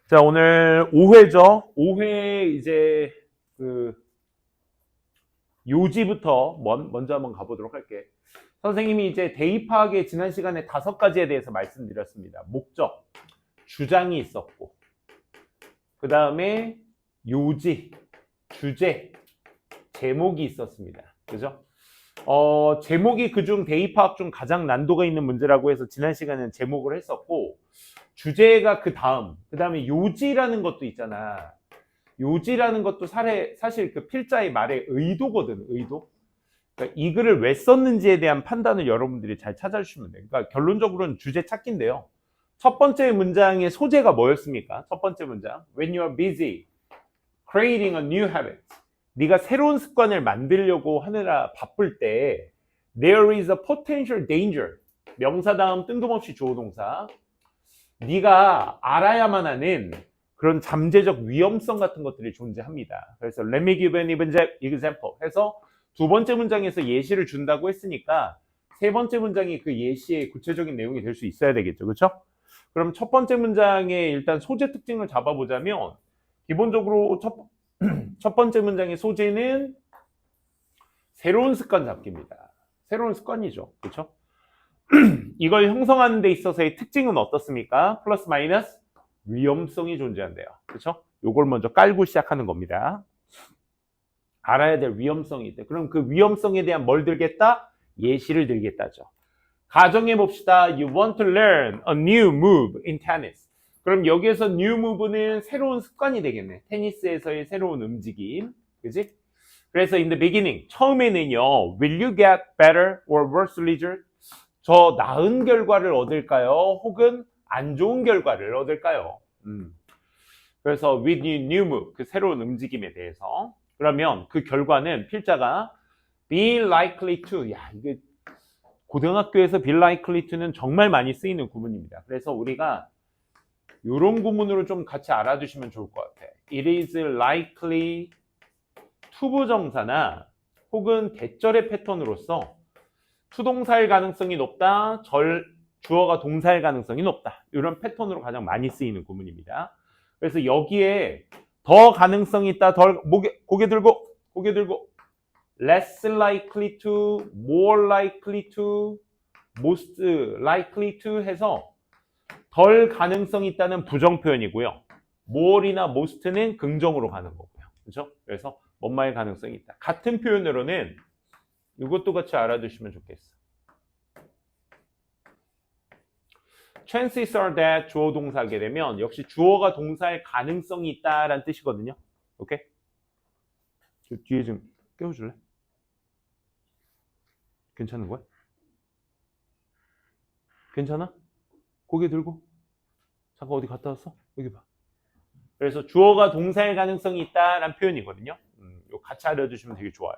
자, 오늘 5회죠. 5회 이제 그 요지부터 먼저 한번 가보도록 할게. 선생님이 이제 대입학의 지난 시간에 5가지에 대해서 말씀드렸습니다. 목적, 주장이 있었고, 그 다음에 요지, 주제, 제목이 있었습니다. 그죠? 제목이 그중 대입학 중 가장 난도가 있는 문제라고 해서 지난 시간에는 제목을 했었고, 주제가 그 다음에 요지라는 것도 있잖아. 요지라는 것도 사실 그 필자의 말의 의도거든, 의도. 그러니까 이 글을 왜 썼는지에 대한 판단을 여러분들이 잘 찾아주시면 돼요. 그러니까 결론적으로는 주제 찾기인데요. 첫 번째 문장의 소재가 뭐였습니까? 첫 번째 문장. When you are busy creating a new habit. 네가 새로운 습관을 만들려고 하느라 바쁠 때 there is a potential danger. 명사 다음 뜬금없이 주어 동사. 네가 알아야만 하는 그런 잠재적 위험성 같은 것들이 존재합니다. 그래서 let me give an example 해서 두 번째 문장에서 예시를 준다고 했으니까 세 번째 문장이 그 예시의 구체적인 내용이 될 수 있어야 되겠죠. 그렇죠? 그럼 첫 번째 문장의 일단 소재 특징을 잡아보자면 기본적으로 첫 번째 문장의 소재는 새로운 습관 잡기입니다. 새로운 습관이죠. 그렇죠? 이걸 형성하는 데 있어서의 특징은 어떻습니까? 플러스 마이너스 위험성이 존재한대요. 그렇죠? 요걸 먼저 깔고 시작하는 겁니다. 알아야 될 위험성이 있대. 그럼 그 위험성에 대한 뭘 들겠다? 예시를 들겠다죠. 가정해 봅시다. You want to learn a new move in tennis. 그럼 여기에서 new move는 새로운 습관이 되겠네. 테니스에서의 새로운 움직임. 그지? 그래서 in the beginning, 처음에는요. Will you get better or worse result? 저 나은 결과를 얻을까요? 혹은 안 좋은 결과를 얻을까요? 그래서 with new move, 그 새로운 움직임에 대해서. 그러면 그 결과는 필자가 be likely to. 야, 이게 고등학교에서 be likely to는 정말 많이 쓰이는 구문입니다. 그래서 우리가 이런 구문으로 좀 같이 알아두시면 좋을 것 같아. It is likely 투부정사나 혹은 대절의 패턴으로서 수동사일 가능성이 높다, 주어가 동사일 가능성이 높다. 이런 패턴으로 가장 많이 쓰이는 구문입니다. 그래서 여기에 더 가능성이 있다, 고개 들고 less likely to, more likely to, most likely to 해서 덜 가능성이 있다는 부정 표현이고요. more이나 most는 긍정으로 가는 거고요. 그렇죠? 그래서 뭔 가능성이 있다. 같은 표현으로는 이것도 같이 알아두시면 좋겠어. chances are that 주어 동사하게 되면 역시 주어가 동사일 가능성이 있다라는 뜻이거든요. 오케이? 뒤에 좀 깨워줄래? 괜찮은 거야? 괜찮아? 고개 들고. 잠깐 어디 갔다 왔어? 여기 봐. 그래서 주어가 동사일 가능성이 있다라는 표현이거든요. 이거 같이 알아두시면 되게 좋아요.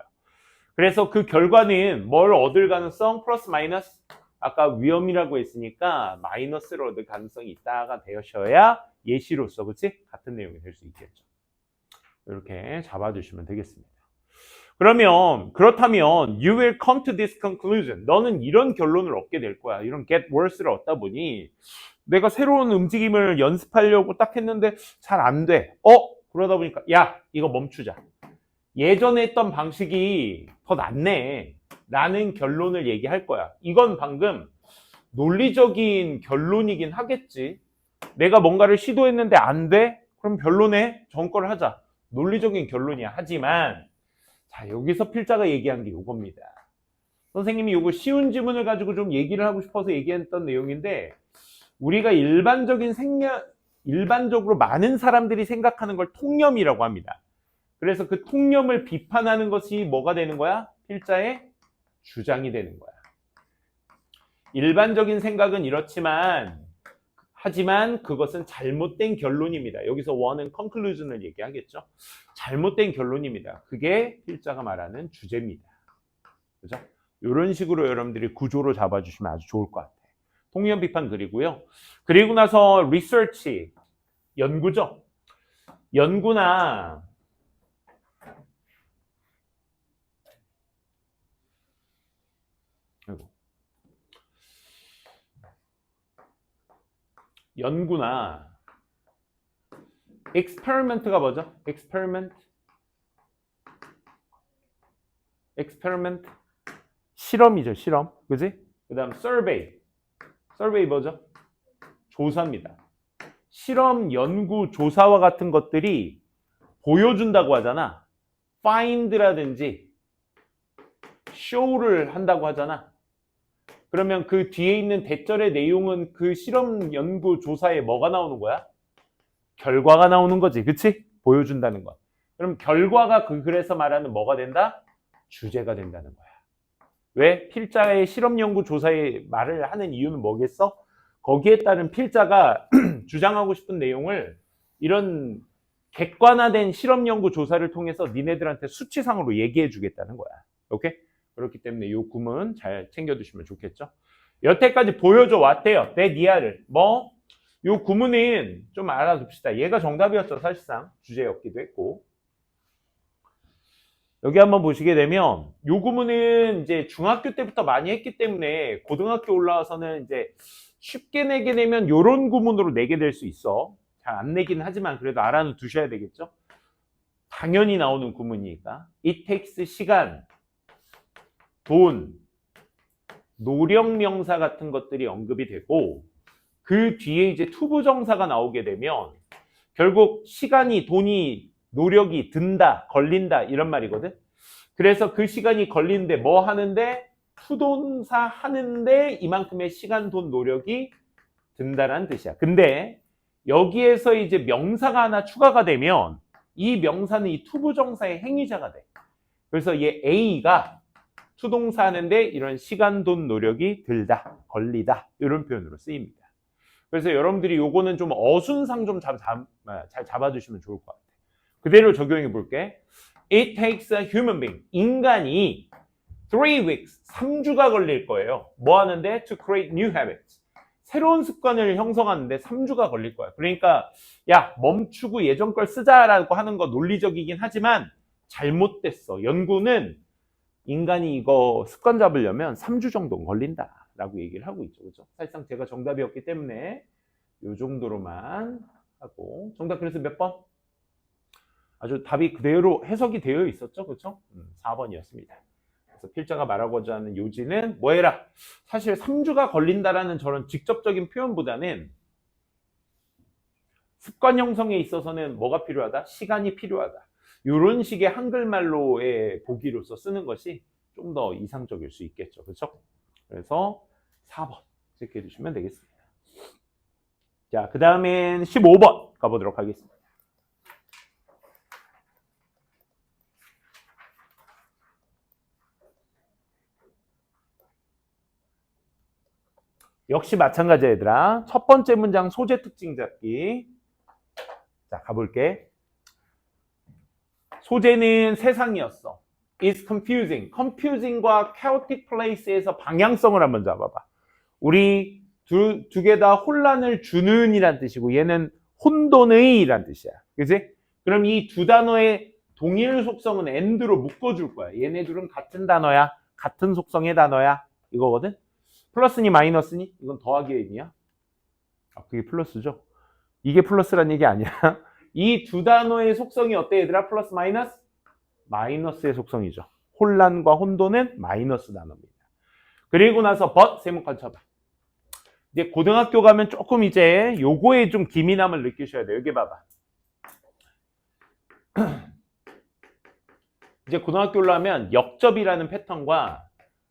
그래서 그 결과는 뭘 얻을 가능성? 플러스 마이너스. 아까 위험이라고 했으니까 마이너스를 얻을 가능성이 있다가 되셔야 예시로서 그치? 같은 내용이 될 수 있겠죠. 이렇게 잡아주시면 되겠습니다. 그렇다면 you will come to this conclusion. 너는 이런 결론을 얻게 될 거야. 이런 get worse를 얻다 보니 내가 새로운 움직임을 연습하려고 딱 했는데 잘 안 돼. 그러다 보니까 야, 이거 멈추자. 예전에 했던 방식이 더 낫네. 라는 결론을 얘기할 거야. 이건 방금 논리적인 결론이긴 하겠지. 내가 뭔가를 시도했는데 안 돼? 그럼 변론해. 전거를 하자. 논리적인 결론이야. 하지만 자, 여기서 필자가 얘기한 게 이겁니다. 선생님이 이거 쉬운 지문을 가지고 좀 얘기를 하고 싶어서 얘기했던 내용인데 우리가 일반적으로 많은 사람들이 생각하는 걸 통념이라고 합니다. 그래서 그 통념을 비판하는 것이 뭐가 되는 거야? 필자의 주장이 되는 거야. 일반적인 생각은 이렇지만 하지만 그것은 잘못된 결론입니다. 여기서 원은 conclusion을 얘기하겠죠. 잘못된 결론입니다. 그게 필자가 말하는 주제입니다. 그죠? 이런 식으로 여러분들이 구조로 잡아주시면 아주 좋을 것 같아요. 통념 비판 그리고요. 그리고 나서 research, 연구죠. 연구나 experiment가 뭐죠? experiment. 실험이죠, 실험. 그지? 그 다음 survey. survey 뭐죠? 조사입니다. 실험, 연구, 조사와 같은 것들이 보여준다고 하잖아. find라든지 show를 한다고 하잖아. 그러면 그 뒤에 있는 대절의 내용은 그 실험, 연구, 조사에 뭐가 나오는 거야? 결과가 나오는 거지. 그치? 보여준다는 거. 그럼 결과가 그래서 말하는 뭐가 된다? 주제가 된다는 거야. 왜? 필자의 실험, 연구, 조사에 말을 하는 이유는 뭐겠어? 거기에 따른 필자가 주장하고 싶은 내용을 이런 객관화된 실험, 연구, 조사를 통해서 니네들한테 수치상으로 얘기해 주겠다는 거야. 오케이? 그렇기 때문에 이 구문 잘 챙겨두시면 좋겠죠. 여태까지 보여줘 왔대요. 내 니아를. 뭐? 이 구문은 좀 알아둡시다. 얘가 정답이었죠. 사실상 주제였기도 했고. 여기 한번 보시게 되면 이 구문은 이제 중학교 때부터 많이 했기 때문에 고등학교 올라와서는 이제 쉽게 내게 되면 이런 구문으로 내게 될 수 있어. 잘 안 내긴 하지만 그래도 알아두셔야 되겠죠. 당연히 나오는 구문이니까. It takes 시간, 돈, 노력명사 같은 것들이 언급이 되고 그 뒤에 이제 투부정사가 나오게 되면 결국 시간이, 돈이, 노력이 든다, 걸린다 이런 말이거든. 그래서 그 시간이 걸리는데 뭐 하는데? 투동사 하는데 이만큼의 시간, 돈, 노력이 든다라는 뜻이야. 근데 여기에서 이제 명사가 하나 추가가 되면 이 명사는 이 투부정사의 행위자가 돼. 그래서 얘 A가 투동사 하는데 이런 시간, 돈, 노력이 들다, 걸리다 이런 표현으로 쓰입니다. 그래서 여러분들이 요거는 좀 어순상 좀 잘 잡아주시면 좋을 것 같아요. 그대로 적용해 볼게. It takes a human being. 인간이 3 weeks, 3주가 걸릴 거예요. 뭐 하는데? To create new habits. 새로운 습관을 형성하는데 3주가 걸릴 거야. 그러니까 야, 멈추고 예전 걸 쓰자라고 하는 거 논리적이긴 하지만 잘못됐어. 연구는 인간이 이거 습관 잡으려면 3주 정도 걸린다라고 얘기를 하고 있죠. 그렇죠? 사실상 제가 정답이었기 때문에 이 정도로만 하고 정답 그래서 몇 번? 아주 답이 그대로 해석이 되어 있었죠. 그렇죠? 4번이었습니다. 그래서 필자가 말하고자 하는 요지는 뭐해라? 사실 3주가 걸린다라는 저런 직접적인 표현보다는 습관 형성에 있어서는 뭐가 필요하다? 시간이 필요하다. 이런 식의 한글말로의 보기로서 쓰는 것이 좀 더 이상적일 수 있겠죠. 그렇죠? 그래서 4번 체크해 주시면 되겠습니다. 자, 그 다음엔 15번 가보도록 하겠습니다. 역시 마찬가지야 얘들아. 첫 번째 문장 소재 특징 잡기. 자, 가볼게. 소재는 세상이었어. It's confusing. confusing과 chaotic place에서 방향성을 한번 잡아봐. 우리 두 개 다 혼란을 주는 이란 뜻이고 얘는 혼돈의 이란 뜻이야. 그치? 그럼 이 두 단어의 동일 속성은 and로 묶어줄 거야. 얘네 둘은 같은 단어야. 같은 속성의 단어야. 이거거든? 플러스니 마이너스니? 이건 더하기의 의미야. 아, 그게 플러스죠? 이게 플러스란 얘기 아니야. 이 두 단어의 속성이 어때 얘들아? 플러스 마이너스? 마이너스의 속성이죠. 혼란과 혼돈은 마이너스 단어입니다. 그리고 나서 but 세모칸 쳐봐. 이제 고등학교 가면 조금 이제 요거에 좀 기민함을 느끼셔야 돼요. 여기 봐봐. 이제 고등학교 올라가면 역접이라는 패턴과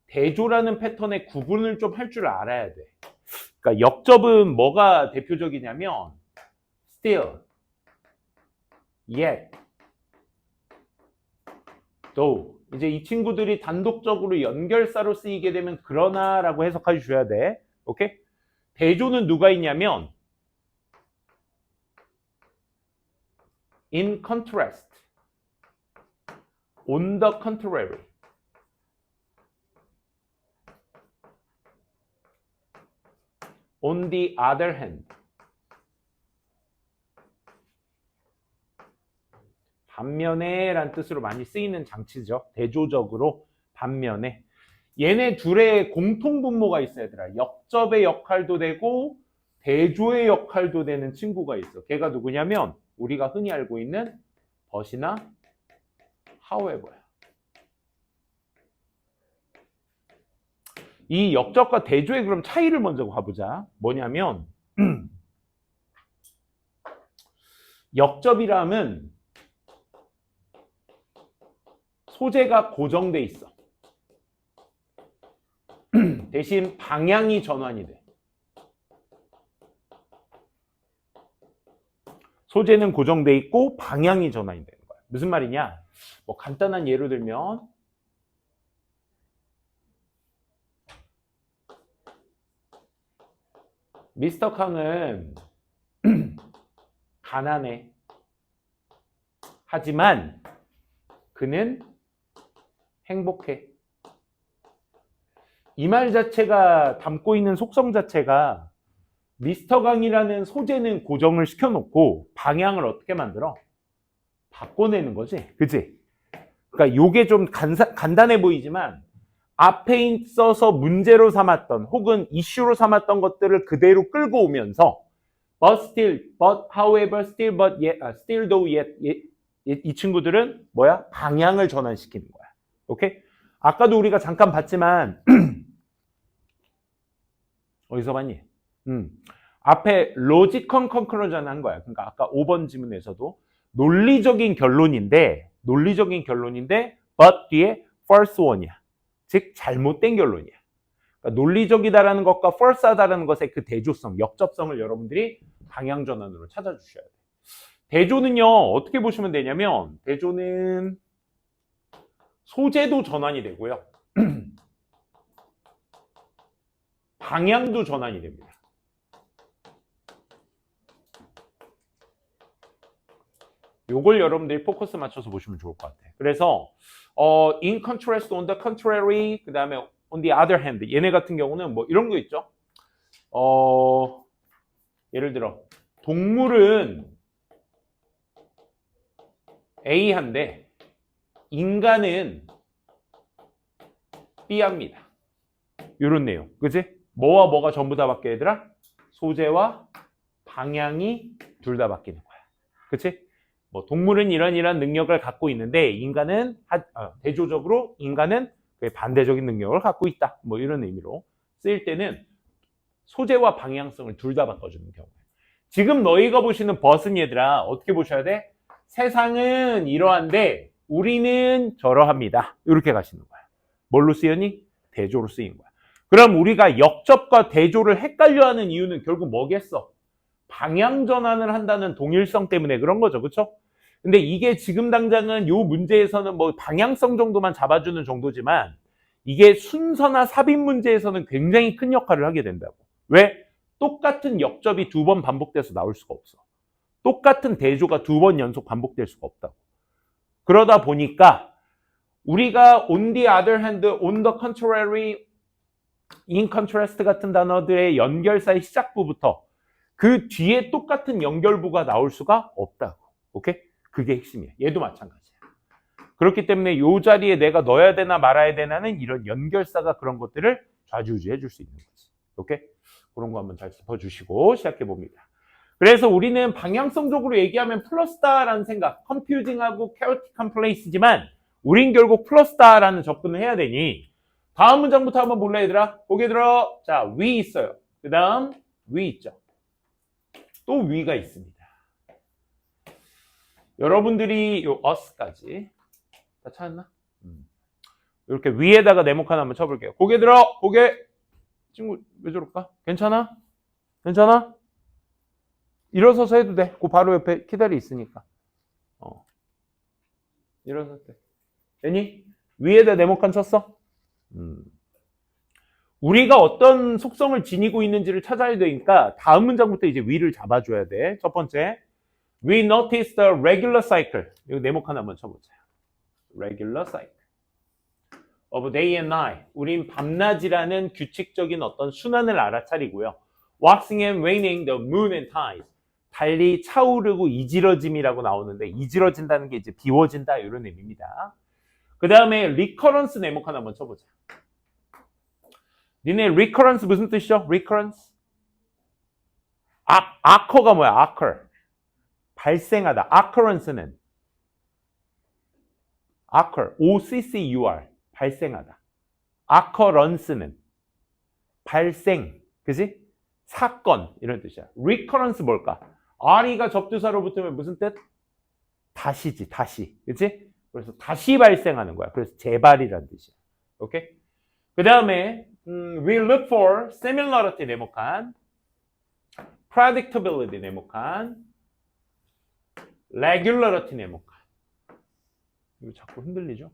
대조라는 패턴의 구분을 좀 할 줄 알아야 돼. 그러니까 역접은 뭐가 대표적이냐면 still, yet, though. 이제 이 친구들이 단독적으로 연결사로 쓰이게 되면 그러나 라고 해석해 주셔야 돼. 오케이? 대조는 누가 있냐면 in contrast, on the contrary, on the other hand. 반면에 란 뜻으로 많이 쓰이는 장치죠. 대조적으로 반면에. 얘네 둘의 공통 분모가 있어야 되더라. 역접의 역할도 되고 대조의 역할도 되는 친구가 있어. 걔가 누구냐면 우리가 흔히 알고 있는 but이나 however야. 이 역접과 대조의 그럼 차이를 먼저 봐보자. 뭐냐면 역접이라면 소재가 고정돼 있어. 대신 방향이 전환이 돼. 소재는 고정돼 있고 방향이 전환이 되는 거야. 무슨 말이냐? 뭐 간단한 예로 들면 미스터 캉은 가난해. 하지만 그는 행복해. 이 말 자체가 담고 있는 속성 자체가 미스터 강이라는 소재는 고정을 시켜놓고 방향을 어떻게 만들어? 바꿔내는 거지. 그치? 그러니까 요게 좀 간단해 보이지만 앞에 있어서 문제로 삼았던 혹은 이슈로 삼았던 것들을 그대로 끌고 오면서 but still, but however, still, but yet, still though yet, 이 친구들은 뭐야? 방향을 전환시키는 거야. 오케이? 아까도 우리가 잠깐 봤지만 어디서 봤니? 앞에 로지컨 컨클루전 한 거야. 그러니까 아까 5번 지문에서도 논리적인 결론인데 but 뒤에 false one이야. 즉 잘못된 결론이야. 그러니까 논리적이다라는 것과 false하다라는 것의 그 대조성, 역접성을 여러분들이 방향 전환으로 찾아주셔야 돼요. 대조는요 어떻게 보시면 되냐면 대조는 소재도 전환이 되고요. 방향도 전환이 됩니다. 요걸 여러분들이 포커스 맞춰서 보시면 좋을 것 같아요. 그래서 in contrast, on the contrary, 그 다음에 on the other hand 얘네 같은 경우는 뭐 이런 거 있죠. 예를 들어 동물은 A한데 인간은 B합니다. 요런 내용. 그치? 뭐와 뭐가 전부 다 바뀌어 얘들아? 소재와 방향이 둘 다 바뀌는 거야. 그치? 뭐 동물은 이런 능력을 갖고 있는데 인간은 대조적으로 인간은 반대적인 능력을 갖고 있다. 뭐 이런 의미로 쓰일 때는 소재와 방향성을 둘 다 바꿔주는 경우예요. 지금 너희가 보시는 벗은 얘들아 어떻게 보셔야 돼? 세상은 이러한데 우리는 저러합니다. 이렇게 가시는 거야. 뭘로 쓰였니? 대조로 쓰인 거야. 그럼 우리가 역접과 대조를 헷갈려하는 이유는 결국 뭐겠어? 방향 전환을 한다는 동일성 때문에 그런 거죠. 그렇죠? 근데 이게 지금 당장은 요 문제에서는 뭐 방향성 정도만 잡아주는 정도지만 이게 순서나 삽입 문제에서는 굉장히 큰 역할을 하게 된다고. 왜? 똑같은 역접이 2번 반복돼서 나올 수가 없어. 똑같은 대조가 2번 연속 반복될 수가 없다고. 그러다 보니까 우리가 on the other hand, on the contrary, in contrast 같은 단어들의 연결사의 시작부부터 그 뒤에 똑같은 연결부가 나올 수가 없다고. 오케이? 그게 핵심이에요. 얘도 마찬가지야. 그렇기 때문에 이 자리에 내가 넣어야 되나 말아야 되나는 이런 연결사가 그런 것들을 좌지우지해 줄 수 있는 거지. 오케이? 그런 거 한번 잘 짚어주시고 시작해 봅니다. 그래서 우리는 방향성적으로 얘기하면 플러스다라는 생각, confusing하고 chaotic한 플레이스지만 우린 결국 플러스다라는 접근을 해야 되니 다음 문장부터 한번 볼래 얘들아? 고개 들어. 자, 위 있어요. 그 다음 위 있죠. 또 위가 있습니다. 여러분들이 요 us까지 다 찾았나? 이렇게 위에다가 네모칸 한번 쳐볼게요. 고개 들어. 고개. 친구 왜 저럴까? 괜찮아? 괜찮아? 일어서서 해도 돼. 그 바로 옆에 키다리 있으니까. 일어서도 돼. 되니? 위에다 네모칸 쳤어? 우리가 어떤 속성을 지니고 있는지를 찾아야 되니까 다음 문장부터 이제 위를 잡아줘야 돼. 첫 번째. We noticed the regular cycle. 이거 네모칸 한번 쳐보자. Regular cycle of day and night. 우린 밤낮이라는 규칙적인 어떤 순환을 알아차리고요. Waxing and waning the moon and tides. 달리 차오르고 이지러짐이라고 나오는데 이지러진다는 게 이제 비워진다 이런 의미입니다. 그 다음에 recurrence 네모칸 한번 쳐보자. 니네 recurrence 무슨 뜻이죠? recurrence? occur가 뭐야? occur. 발생하다. occurrence는 occur. O-C-C-U-R. 발생하다. occurrence는 발생. 그지? 사건. 이런 뜻이야. recurrence 뭘까? R이가 접두사로 붙으면 무슨 뜻? 다시지. 다시. 그치? 그래서 다시 발생하는 거야. 그래서 재발이라는 뜻이야. 오케이? 그 다음에 we look for similarity 네모칸, predictability 네모칸, regularity 네모칸. 이거 자꾸 흔들리죠?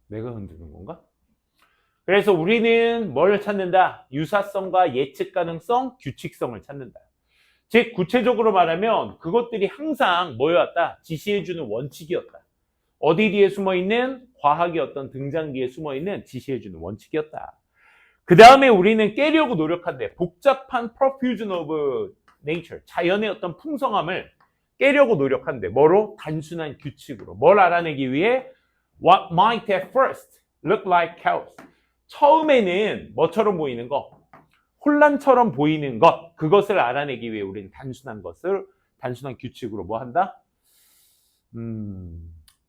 내가 흔드는 건가? 그래서 우리는 뭘 찾는다? 유사성과 예측 가능성, 규칙성을 찾는다. 즉 구체적으로 말하면 그것들이 항상 뭐였다? 지시해주는 원칙이었다. 어디 뒤에 숨어있는? 과학의 어떤 등장 뒤에 숨어있는 지시해주는 원칙이었다. 그 다음에 우리는 깨려고 노력한대. 복잡한 profusion of nature, 자연의 어떤 풍성함을 깨려고 노력한대. 뭐로? 단순한 규칙으로. 뭘 알아내기 위해? What might at first look like chaos. 처음에는 뭐처럼 보이는 거? 혼란처럼 보이는 것. 그것을 알아내기 위해 우리는 단순한 규칙으로 뭐 한다?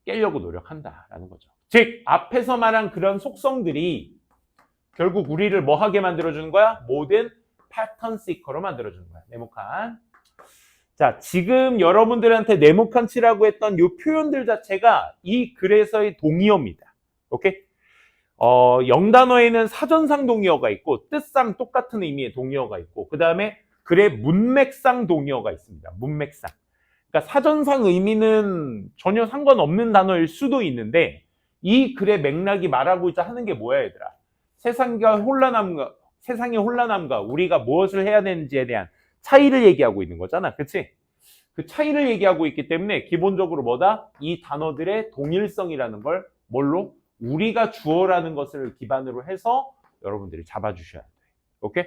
깨려고 노력한다라는 거죠. 즉 앞에서 말한 그런 속성들이 결국 우리를 뭐 하게 만들어주는 거야? 모든 패턴 시커로 만들어주는 거야. 네모칸. 자, 지금 여러분들한테 네모칸 치라고 했던 이 표현들 자체가 이 글에서의 동의어입니다. 오케이? 영단어에는 사전상 동의어가 있고 뜻상 똑같은 의미의 동의어가 있고 그 다음에 글의 문맥상 동의어가 있습니다. 문맥상. 그러니까 사전상 의미는 전혀 상관없는 단어일 수도 있는데 이 글의 맥락이 말하고자 하는 게 뭐야 얘들아? 세상의 혼란함과 우리가 무엇을 해야 되는지에 대한 차이를 얘기하고 있는 거잖아. 그치? 그 차이를 얘기하고 있기 때문에 기본적으로 뭐다? 이 단어들의 동일성이라는 걸 뭘로? 우리가 주어라는 것을 기반으로 해서 여러분들이 잡아주셔야 돼. 오케이?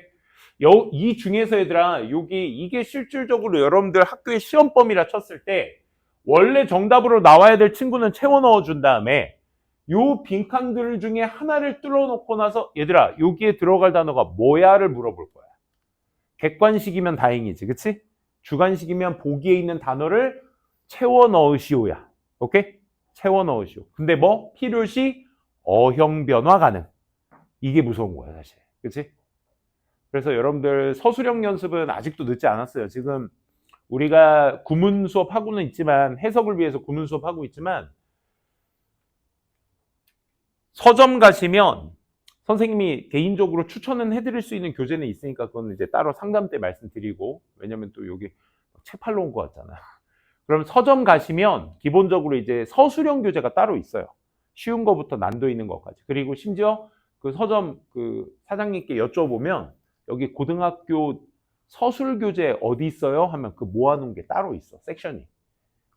이 중에서 얘들아, 이게 실질적으로 여러분들 학교의 시험범위라 쳤을 때 원래 정답으로 나와야 될 친구는 채워 넣어준 다음에 요 빈칸들 중에 하나를 뚫어놓고 나서 얘들아, 여기에 들어갈 단어가 뭐야를 물어볼 거야. 객관식이면 다행이지, 그치? 주관식이면 보기에 있는 단어를 채워 넣으시오야. 오케이? 채워 넣으시오. 근데 뭐? 필요시 어형 변화 가능. 이게 무서운 거야, 사실. 그치? 그래서 여러분들 서술형 연습은 아직도 늦지 않았어요. 지금 우리가 구문 수업하고는 있지만, 해석을 위해서 구문 수업하고 있지만, 서점 가시면 선생님이 개인적으로 추천은 해드릴 수 있는 교재는 있으니까 그건 이제 따로 상담 때 말씀드리고, 왜냐면 또 여기 책 팔러 온 것 같잖아. 그럼 서점 가시면 기본적으로 이제 서술형 교재가 따로 있어요. 쉬운 거부터 난도 있는 것까지. 그리고 심지어 그 서점 그 사장님께 여쭤보면 여기 고등학교 서술 교재 어디 있어요? 하면 그 모아놓은 게 따로 있어. 섹션이.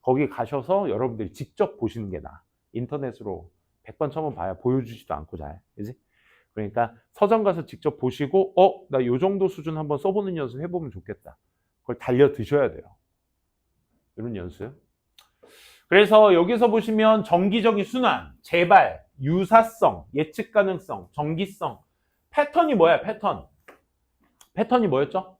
거기 가셔서 여러분들이 직접 보시는 게 나아. 인터넷으로 100번 1000번 봐야 보여주지도 않고 잘. 그지? 그러니까 서점 가서 직접 보시고 나 요 정도 수준 한번 써보는 연습 해보면 좋겠다. 그걸 달려 드셔야 돼요. 이런 연습. 그래서 여기서 보시면 정기적인 순환, 재발, 유사성, 예측 가능성, 정기성. 패턴이 뭐야? 패턴이 뭐였죠?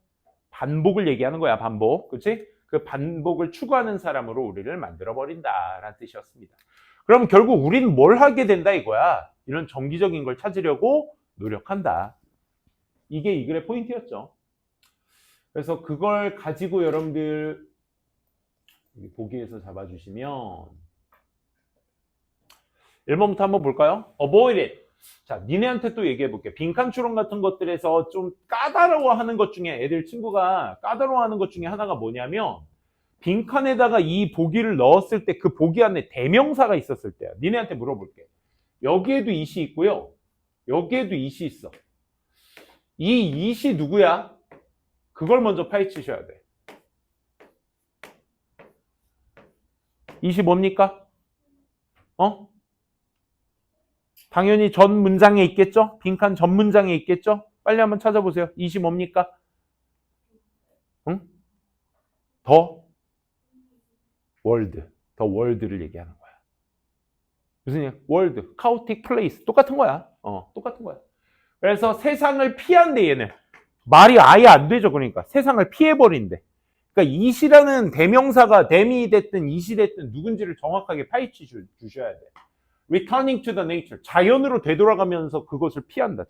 반복을 얘기하는 거야. 반복. 그렇지? 그 반복을 추구하는 사람으로 우리를 만들어버린다라는 뜻이었습니다. 그럼 결국 우리는 뭘 하게 된다 이거야. 이런 정기적인 걸 찾으려고 노력한다. 이게 이 글의 포인트였죠. 그래서 그걸 가지고 여러분들 보기에서 잡아주시면 1번부터 한번 볼까요? Avoid it. 자, 니네한테 또 얘기해 볼게. 빈칸 추론 같은 것들에서 좀 까다로워하는 것 중에 애들 친구가 까다로워하는 것 중에 하나가 뭐냐면 빈칸에다가 이 보기를 넣었을 때 그 보기 안에 대명사가 있었을 때야. 니네한테 물어볼게. 여기에도 it이 있고요. 여기에도 it이 있어. 이 it이 누구야? 그걸 먼저 파헤치셔야 돼. it이 뭡니까? 당연히 전 문장에 있겠죠? 빈칸 전 문장에 있겠죠? 빨리 한번 찾아보세요. it이 뭡니까? 응? 더 월드를 얘기하는 거야. 무슨 얘기야? 월드, 카오틱 플레이스 똑같은 거야. 똑같은 거야. 그래서 세상을 피한대 얘는. 말이 아예 안 되죠. 그러니까 세상을 피해버린대. 그러니까 이시라는 대명사가 댐이 됐든 이시 됐든 누군지를 정확하게 파헤쳐 주셔야 돼. Returning to the nature. 자연으로 되돌아가면서 그것을 피한다.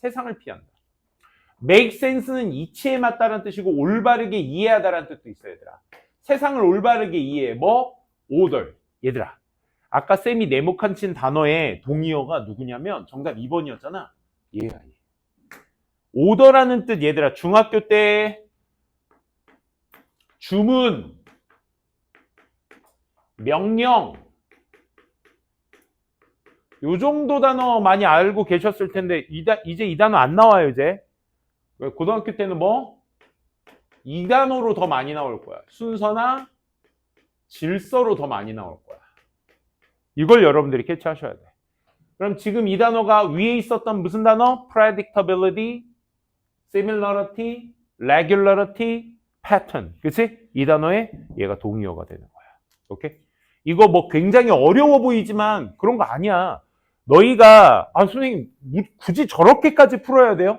세상을 피한다. Make sense는 이치에 맞다는 뜻이고 올바르게 이해하다라는 뜻도 있어요, 얘들아. 세상을 올바르게 이해해. 뭐? order. 얘들아. 아까 쌤이 네모칸 친 단어의 동의어가 누구냐면 정답 2번이었잖아. 얘야, 얘. order라는 뜻 얘들아. 중학교 때 주문, 명령, 요 정도 단어 많이 알고 계셨을 텐데 이제 이 단어 안 나와요, 이제. 고등학교 때는 뭐? 이 단어로 더 많이 나올 거야. 순서나 질서로 더 많이 나올 거야. 이걸 여러분들이 캐치하셔야 돼. 그럼 지금 이 단어가 위에 있었던 무슨 단어? predictability, similarity, regularity, pattern. 그치? 이 단어에 얘가 동의어가 되는 거야. 오케이? 이거 뭐 굉장히 어려워 보이지만 그런 거 아니야. 너희가 선생님 굳이 저렇게까지 풀어야 돼요?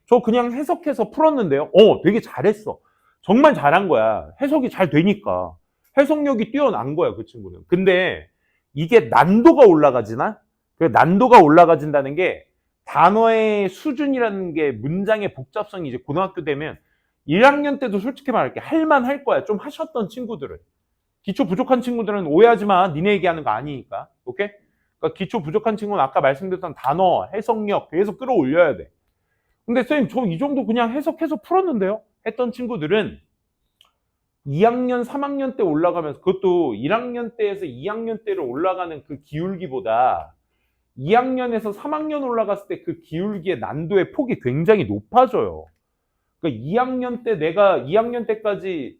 저 그냥 해석해서 풀었는데요. 되게 잘했어. 정말 잘한 거야. 해석이 잘 되니까. 해석력이 뛰어난 거야, 그 친구는. 근데 이게 난도가 올라가지나? 그 난도가 올라가진다는 게 단어의 수준이라는 게 문장의 복잡성이 이제 고등학교 되면 1학년 때도 솔직히 말할게 할만할 거야. 좀 하셨던 친구들은. 기초 부족한 친구들은 오해하지 마. 니네 얘기하는 거 아니니까. 오케이? 그러니까 기초 부족한 친구는 아까 말씀드렸던 단어, 해석력 계속 끌어올려야 돼. 근데 선생님 저 이 정도 그냥 해석해서 풀었는데요? 했던 친구들은 2학년, 3학년 때 올라가면서 그것도 1학년 때에서 2학년 때로 올라가는 그 기울기보다 2학년에서 3학년 올라갔을 때 그 기울기의 난도의 폭이 굉장히 높아져요. 그러니까 2학년 때 내가 2학년 때까지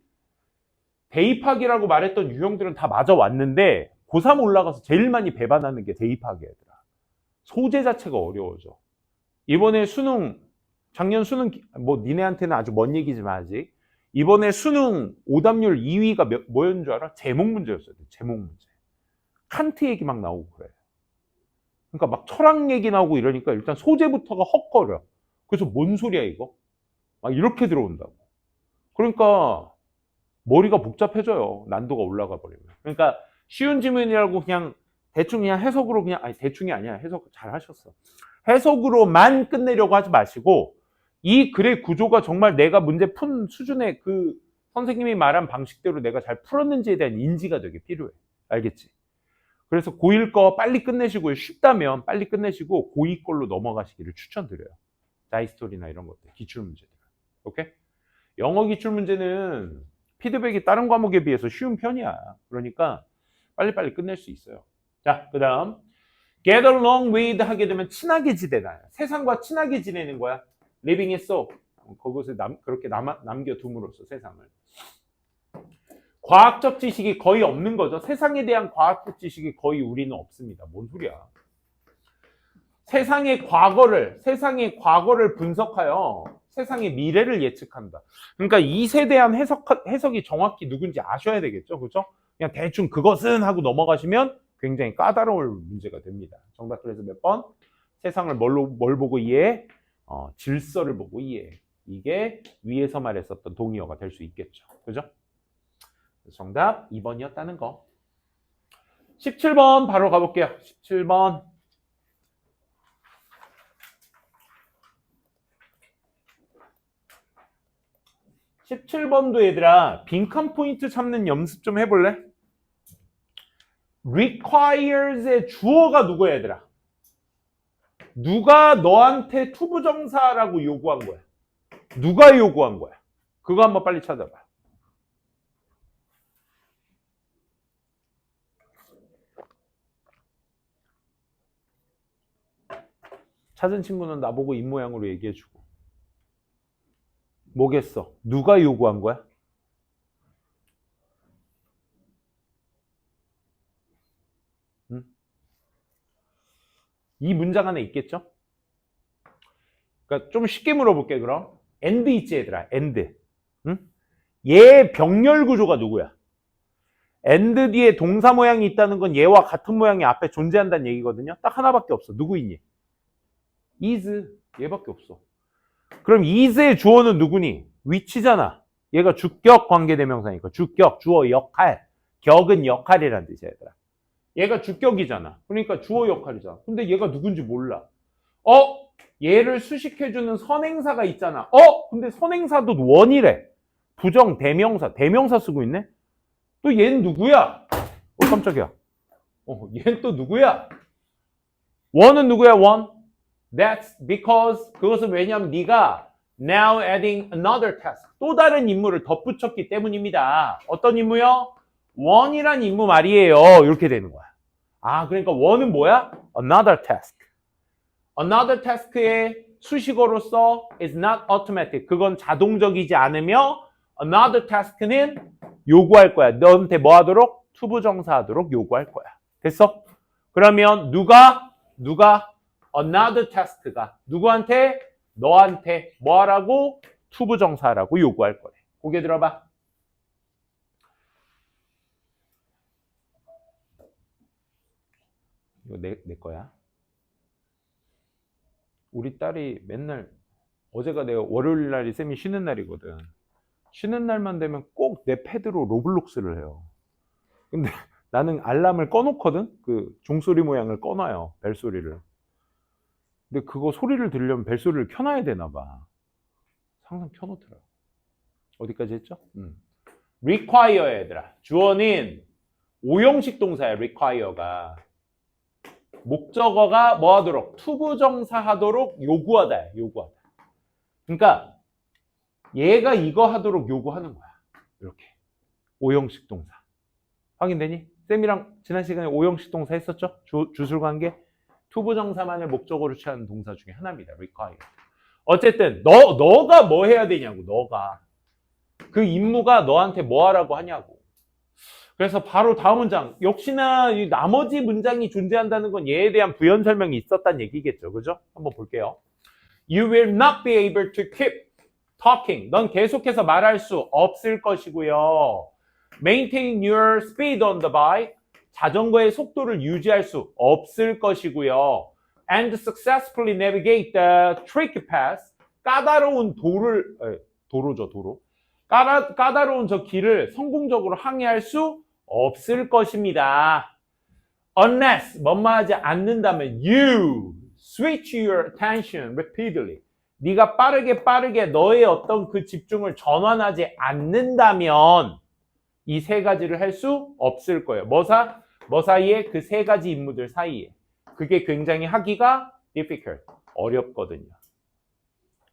대입학이라고 말했던 유형들은 다 맞아왔는데 고3 올라가서 제일 많이 배반하는 게 대입학이야, 얘들아. 소재 자체가 어려워져. 이번에 수능, 작년 수능, 뭐 니네한테는 아주 먼 얘기지만 아직 이번에 수능 오답률 2위가 뭐였는 줄 알아? 제목 문제였어요. 제목 문제. 칸트 얘기 막 나오고 그래. 그러니까 막 철학 얘기 나오고 이러니까 일단 소재부터가 헉거려. 그래서 뭔 소리야 이거? 막 이렇게 들어온다고. 그러니까 머리가 복잡해져요. 난도가 올라가 버리면. 그러니까 쉬운 질문이라고 그냥 대충 그냥 해석으로 그냥 대충이 아니야. 해석 잘 하셨어. 해석으로만 끝내려고 하지 마시고 이 글의 구조가 정말 내가 문제 푼 수준의 그 선생님이 말한 방식대로 내가 잘 풀었는지에 대한 인지가 되게 필요해. 알겠지? 그래서 고1 거 빨리 끝내시고요. 쉽다면 빨리 끝내시고 고2 걸로 넘어가시기를 추천드려요. 자이스토리나 이런 것들, 기출문제들. 오케이? 영어 기출문제는 피드백이 다른 과목에 비해서 쉬운 편이야. 그러니까 빨리빨리 끝낼 수 있어요. 자, 그 다음 get along with 하게 되면 친하게 지내다. 세상과 친하게 지내는 거야. living it so. 그것을 그렇게 남겨둠으로써 세상을. 과학적 지식이 거의 없는 거죠. 세상에 대한 과학적 지식이 거의 우리는 없습니다. 뭔 소리야. 세상의 과거를 분석하여 세상의 미래를 예측한다. 그러니까 이세 대한 해석이 정확히 누군지 아셔야 되겠죠. 그렇죠? 그냥 대충 그것은 하고 넘어가시면 굉장히 까다로울 문제가 됩니다. 정답 그래서 몇 번? 세상을 뭘 보고 이해해? 질서를 보고 이해해. 이게 위에서 말했었던 동의어가 될 수 있겠죠. 그죠? 정답 2번이었다는 거. 17번 바로 가볼게요. 17번. 17번도 얘들아 빈칸 포인트 찾는 연습 좀 해볼래? requires의 주어가 누구야 얘들아? 누가 너한테 투부정사라고 요구한 거야? 누가 요구한 거야? 그거 한번 빨리 찾아봐. 찾은 친구는 나보고 입모양으로 얘기해주고. 뭐겠어? 누가 요구한 거야? 응? 이 문장 안에 있겠죠? 그러니까 좀 쉽게 물어볼게 그럼. and 있지 얘들아. and. 응? 얘 병렬 구조가 누구야? and 뒤에 동사 모양이 있다는 건 얘와 같은 모양이 앞에 존재한다는 얘기거든요. 딱 하나밖에 없어. 누구 있니? is 얘밖에 없어. 그럼 is의 주어는 누구니? 위치잖아. 얘가 주격 관계대명사니까 주격, 주어, 역할. 격은 역할이란 뜻이야, 얘들아. 얘가 주격이잖아. 그러니까 주어 역할이잖아. 근데 얘가 누군지 몰라. 얘를 수식해주는 선행사가 있잖아. 근데 선행사도 원이래. 부정, 대명사. 대명사 쓰고 있네? 또 얘는 누구야? 깜짝이야. 얘는 또 누구야? 원은 누구야, 원? That's because, 그것은 왜냐면 네가 now adding another task. 또 다른 임무를 덧붙였기 때문입니다. 어떤 임무요? 원이란 임무 말이에요. 이렇게 되는 거야. 그러니까 원은 뭐야? Another task. Another task의 수식어로서 is not automatic. 그건 자동적이지 않으며 another task는 요구할 거야. 너한테 뭐 하도록? 투부정사 하도록 요구할 거야. 됐어? 그러면 누가 another task가 누구한테? 너한테 뭐 하라고? 투부정사라고 요구할 거래. 고개 들어봐. 이거 내 거야. 우리 딸이 맨날 어제가 내가 월요일 날이 쌤이 쉬는 날이거든. 쉬는 날만 되면 꼭 내 패드로 로블록스를 해요. 근데 나는 알람을 꺼놓거든. 그 종소리 모양을 꺼놔요. 벨소리를. 근데 그거 소리를 들으려면 벨소리를 켜놔야 되나 봐. 항상 켜놓더라. 어디까지 했죠? require 얘들아. 주어는 오형식 동사야. require가. 목적어가 뭐 하도록? 투부정사 하도록 요구하다. 요구하다. 그러니까 얘가 이거 하도록 요구하는 거야. 이렇게. 오형식 동사. 확인되니? 쌤이랑 지난 시간에 오형식 동사 했었죠? 주술관계. 투부정사만을 목적어로 취하는 동사 중에 하나입니다. require. 어쨌든 너가 뭐 해야 되냐고. 너가. 그 임무가 너한테 뭐 하라고 하냐고. 그래서 바로 다음 문장. 역시나 이 나머지 문장이 존재한다는 건 얘에 대한 부연 설명이 있었다는 얘기겠죠. 그죠? 한번 볼게요. You will not be able to keep talking. 넌 계속해서 말할 수 없을 것이고요. Maintain your speed on the bike. 자전거의 속도를 유지할 수 없을 것이고요. And successfully navigate the tricky path. 까다로운 도로. 까다로운 저 길을 성공적으로 항해할 수 없을 것입니다. Unless, 뭐뭐하지 않는다면 you switch your attention repeatedly. 네가 빠르게 너의 어떤 그 집중을 전환하지 않는다면 이 세 가지를 할 수 없을 거예요. 뭐 사이에? 그 세 가지 임무들 사이에. 그게 굉장히 하기가 difficult, 어렵거든요.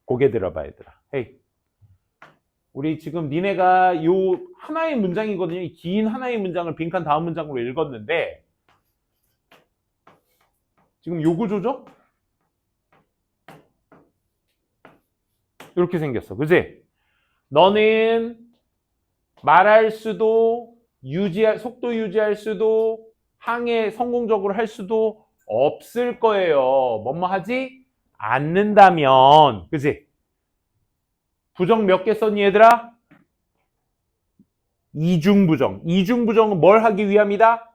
고개 들어봐 얘들아. 헤이. 우리 지금 니네가 요 하나의 문장이거든요. 이 긴 하나의 문장을 빈칸 다음 문장으로 읽었는데 지금 요 구조죠? 이렇게 생겼어. 그지? 너는 말할 수도 속도 유지할 수도 항해 성공적으로 할 수도 없을 거예요. 뭐뭐 하지 않는다면. 그지? 부정 몇 개 썼니 얘들아? 이중부정. 이중부정은 뭘 하기 위함이다?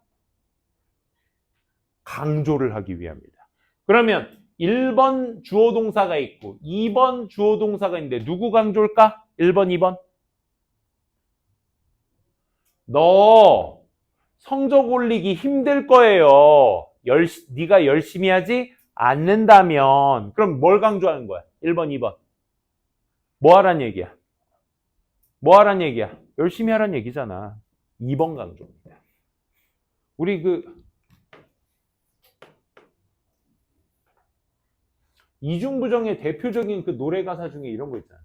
강조를 하기 위함이다. 그러면 1번 주어동사가 있고 2번 주어동사가 있는데 누구 강조일까? 1번, 2번. 너 성적 올리기 힘들 거예요. 네가 열심히 하지 않는다면. 그럼 뭘 강조하는 거야? 1번, 2번. 뭐 하란 얘기야? 뭐 하란 얘기야? 열심히 하란 얘기잖아. 2번 강조입니다. 우리 이중부정의 대표적인 그 노래 가사 중에 이런 거 있잖아.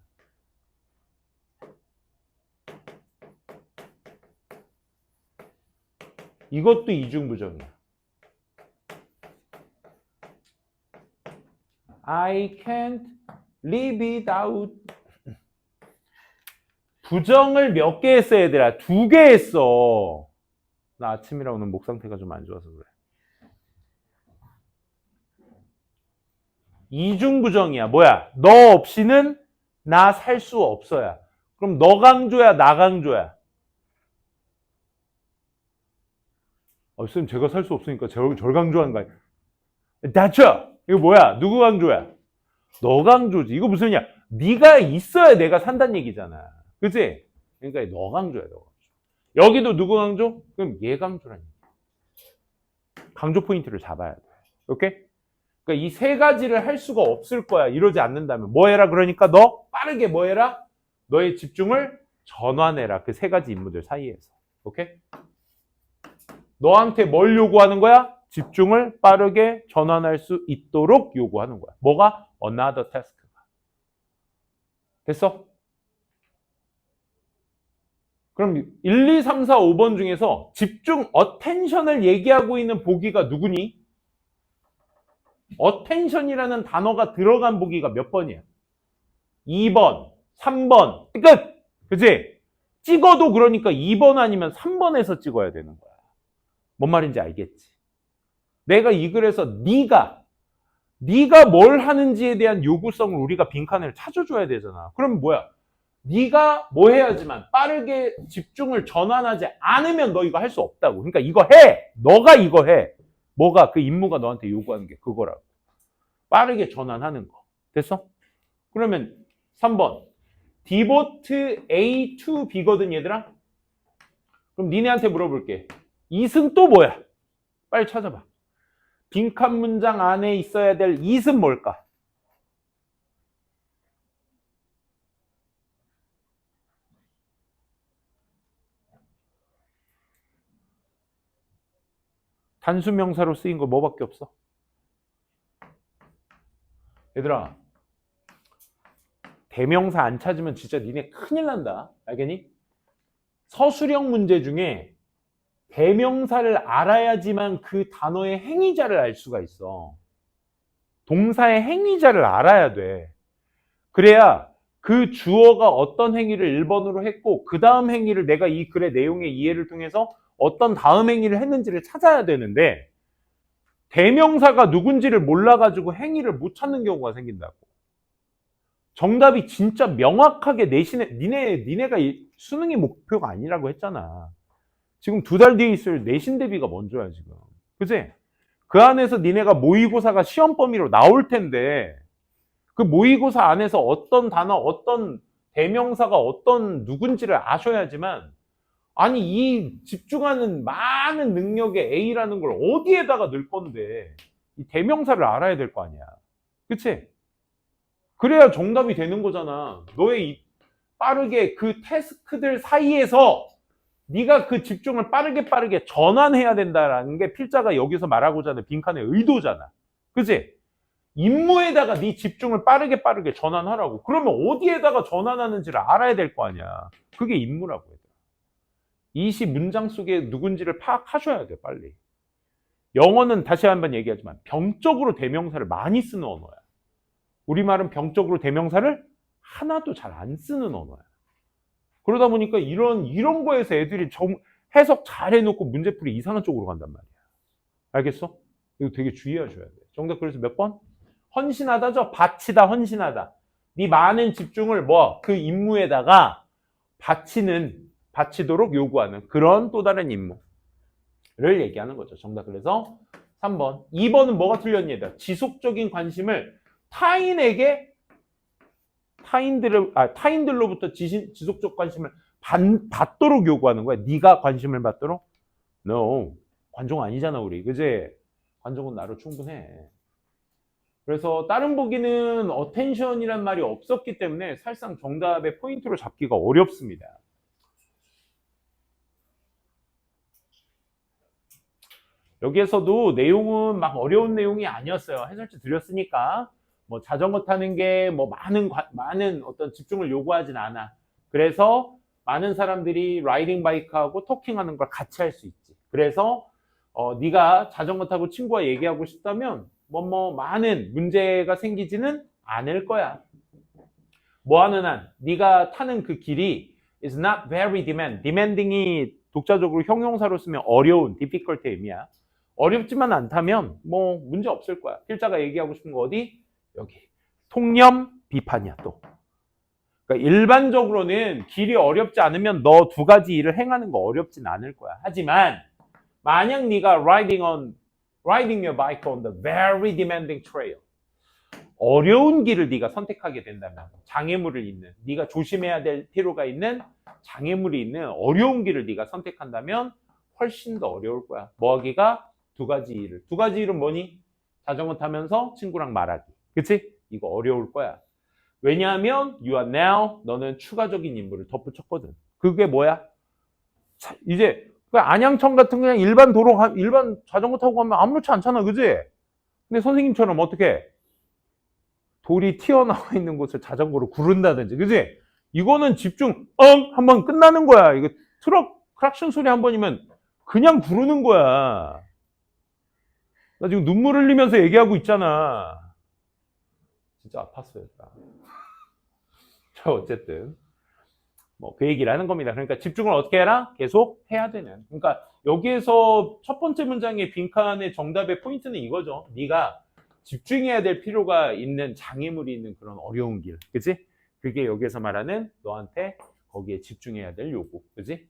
이것도 이중부정이야. I can't live without. 부정을 몇 개 했어 얘들아? 2개 했어. 나 아침이라 오늘 목 상태가 좀 안 좋아서 그래. 이중부정이야. 뭐야? 너 없이는 나 살 수 없어야. 그럼 너 강조야, 나 강조야? 선생님 제가 살 수 없으니까 절 강조한 거야. that's 이거 뭐야? 누구 강조야? 너 강조지. 이거 무슨 소리야? 네가 있어야 내가 산다는 얘기잖아. 그치? 그러니까 너 강조야, 너 강조. 여기도 누구 강조? 그럼 얘 강조라는 얘기야. 강조 포인트를 잡아야 돼. 오케이? 그러니까 이 세 가지를 할 수가 없을 거야. 이러지 않는다면. 뭐 해라? 그러니까 너 빠르게 뭐 해라? 너의 집중을 전환해라. 그 세 가지 임무들 사이에서. 오케이? 너한테 뭘 요구하는 거야? 집중을 빠르게 전환할 수 있도록 요구하는 거야. 뭐가? Another task가. 됐어? 그럼 1, 2, 3, 4, 5번 중에서 집중, attention을 얘기하고 있는 보기가 누구니? attention이라는 단어가 들어간 보기가 몇 번이야? 2번, 3번, 끝! 그치? 찍어도 그러니까 2번 아니면 3번에서 찍어야 되는 거야. 뭔 말인지 알겠지? 내가 이 글에서 네가 뭘 하는지에 대한 요구성을 우리가 빈칸을 찾아줘야 되잖아. 그럼 뭐야? 네가 뭐 해야지만 빠르게 집중을 전환하지 않으면 너 이거 할 수 없다고. 그러니까 이거 해. 너가 이거 해. 뭐가 그 임무가 너한테 요구하는 게 그거라고. 빠르게 전환하는 거. 됐어? 그러면 3번. devote A to B거든 얘들아. 그럼 니네한테 물어볼게. 이은 또 뭐야? 빨리 찾아봐. 빈칸 문장 안에 있어야 될 이은 뭘까? 단수명사로 쓰인 거 뭐밖에 없어? 얘들아, 대명사 안 찾으면 진짜 니네 큰일 난다. 알겠니? 서술형 문제 중에 대명사를 알아야지만 그 단어의 행위자를 알 수가 있어. 동사의 행위자를 알아야 돼. 그래야 그 주어가 어떤 행위를 1번으로 했고 그 다음 행위를 내가 이 글의 내용의 이해를 통해서 어떤 다음 행위를 했는지를 찾아야 되는데 대명사가 누군지를 몰라가지고 행위를 못 찾는 경우가 생긴다고. 정답이 진짜 명확하게 니네가 수능이 목표가 아니라고 했잖아. 지금 2달 뒤에 있을 내신 대비가 먼저야 지금. 그치? 그 안에서 니네가 모의고사가 시험 범위로 나올 텐데 그 모의고사 안에서 어떤 단어, 어떤 대명사가 어떤 누군지를 아셔야지만 아니 이 집중하는 많은 능력의 A라는 걸 어디에다가 넣을 건데 이 대명사를 알아야 될 거 아니야. 그치? 그래야 정답이 되는 거잖아. 너의 빠르게 그 태스크들 사이에서 네가 그 집중을 빠르게 전환해야 된다라는 게 필자가 여기서 말하고자 하는 빈칸의 의도잖아. 그치? 임무에다가 네 집중을 빠르게 전환하라고. 그러면 어디에다가 전환하는지를 알아야 될 거 아니야. 그게 임무라고 해요. 이시 문장 속에 누군지를 파악하셔야 돼, 빨리. 영어는 다시 한번 얘기하지만 병적으로 대명사를 많이 쓰는 언어야. 우리말은 병적으로 대명사를 하나도 잘 안 쓰는 언어야. 그러다 보니까 이런 거에서 애들이 해석 잘 해놓고 문제풀이 이상한 쪽으로 간단 말이야. 알겠어? 이거 되게 주의하셔야 돼. 정답 그래서 몇 번? 헌신하다죠? 바치다, 헌신하다. 네 많은 집중을 그 임무에다가 바치도록 요구하는 그런 또 다른 임무를 얘기하는 거죠. 정답 그래서 3번. 2번은 뭐가 틀렸냐? 지속적인 관심을 타인들로부터 지속적 관심을 받도록 요구하는 거야. 네가 관심을 받도록? No. 관종 아니잖아, 우리. 그지? 관종은 나로 충분해. 그래서 다른 보기는 attention이란 말이 없었기 때문에 사실상 정답의 포인트로 잡기가 어렵습니다. 여기에서도 내용은 막 어려운 내용이 아니었어요. 해설지 드렸으니까 뭐 자전거 타는 게 뭐 많은 어떤 집중을 요구하진 않아. 그래서 많은 사람들이 라이딩 바이크하고 토킹하는 걸 같이 할 수 있지. 그래서 네가 자전거 타고 친구와 얘기하고 싶다면 많은 문제가 생기지는 않을 거야. 뭐하는 한 네가 타는 그 길이 is not very demanding이 독자적으로 형용사로 쓰면 어려운, difficult의 의미야. 어렵지만 않다면 문제 없을 거야. 필자가 얘기하고 싶은 거 어디? 여기. 통념 비판이야 또. 그러니까 일반적으로는 길이 어렵지 않으면 너 두 가지 일을 행하는 거 어렵진 않을 거야. 하지만 만약 네가 riding your bike on the very demanding trail. 어려운 길을 네가 선택하게 된다면, 장애물을 있는, 네가 조심해야 될 필요가 있는 장애물이 있는 어려운 길을 네가 선택한다면 훨씬 더 어려울 거야. 뭐 하기가? 두 가지 일을. 두 가지 일은 뭐니? 자전거 타면서 친구랑 말하기. 그치? 이거 어려울 거야. 왜냐하면 you are now, 너는 추가적인 임무를 덧붙였거든. 그게 뭐야? 자, 이제 그 안양청 같은 그냥 일반 도로, 일반 자전거 타고 가면 아무렇지 않잖아. 그지? 근데 선생님처럼 어떻게 돌이 튀어나와 있는 곳을 자전거로 구른다든지, 그지? 이거는 집중, 한번 끝나는 거야. 이거 트럭 크락션 소리 한 번이면 그냥 구르는 거야. 나 지금 눈물 흘리면서 얘기하고 있잖아. 진짜 아팠어요. 자, 어쨌든 뭐 그 얘기를 하는 겁니다. 그러니까 집중을 어떻게 해라? 계속 해야 되는. 그러니까 여기에서 첫 번째 문장의 빈칸의 정답의 포인트는 이거죠. 네가 집중해야 될 필요가 있는 장애물이 있는 그런 어려운 길. 그치? 그게 여기에서 말하는 너한테 거기에 집중해야 될 요구. 그치?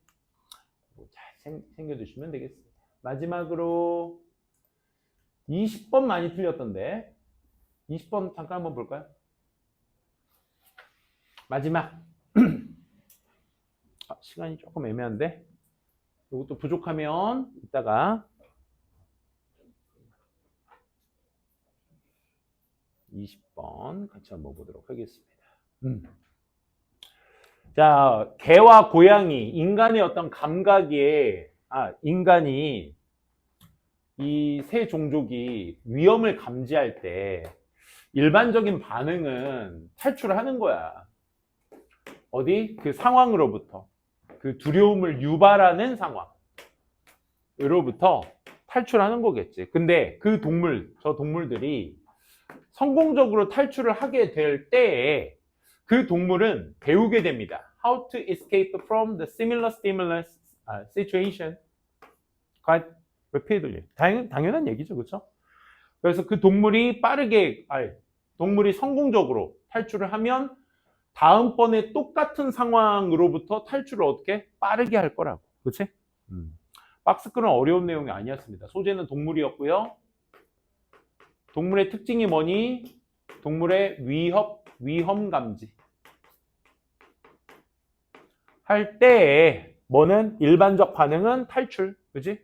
잘 챙겨두시면 되겠습니다. 마지막으로 20번 많이 틀렸던데 20번 잠깐 한번 볼까요? 마지막. 시간이 조금 애매한데 이것도 부족하면 이따가 20번 같이 한번 보도록 하겠습니다. 자, 개와 고양이, 인간의 어떤 감각에, 인간이 이 세 종족이 위험을 감지할 때 일반적인 반응은 탈출을 하는 거야. 어디? 그 상황으로부터. 그 두려움을 유발하는 상황으로부터 탈출하는 거겠지. 근데 그 저 동물들이 성공적으로 탈출을 하게 될 때에 그 동물은 배우게 됩니다. How to escape from the similar stimulus situation. Quite repeatedly. 당연한 얘기죠, 그렇죠? 그래서 그 동물이 동물이 성공적으로 탈출을 하면 다음번에 똑같은 상황으로부터 탈출을 어떻게 빠르게 할 거라고, 그렇지? 박스글은 어려운 내용이 아니었습니다. 소재는 동물이었고요. 동물의 특징이 뭐니? 동물의 위험 감지. 할 때에 뭐는 일반적 반응은 탈출, 그지?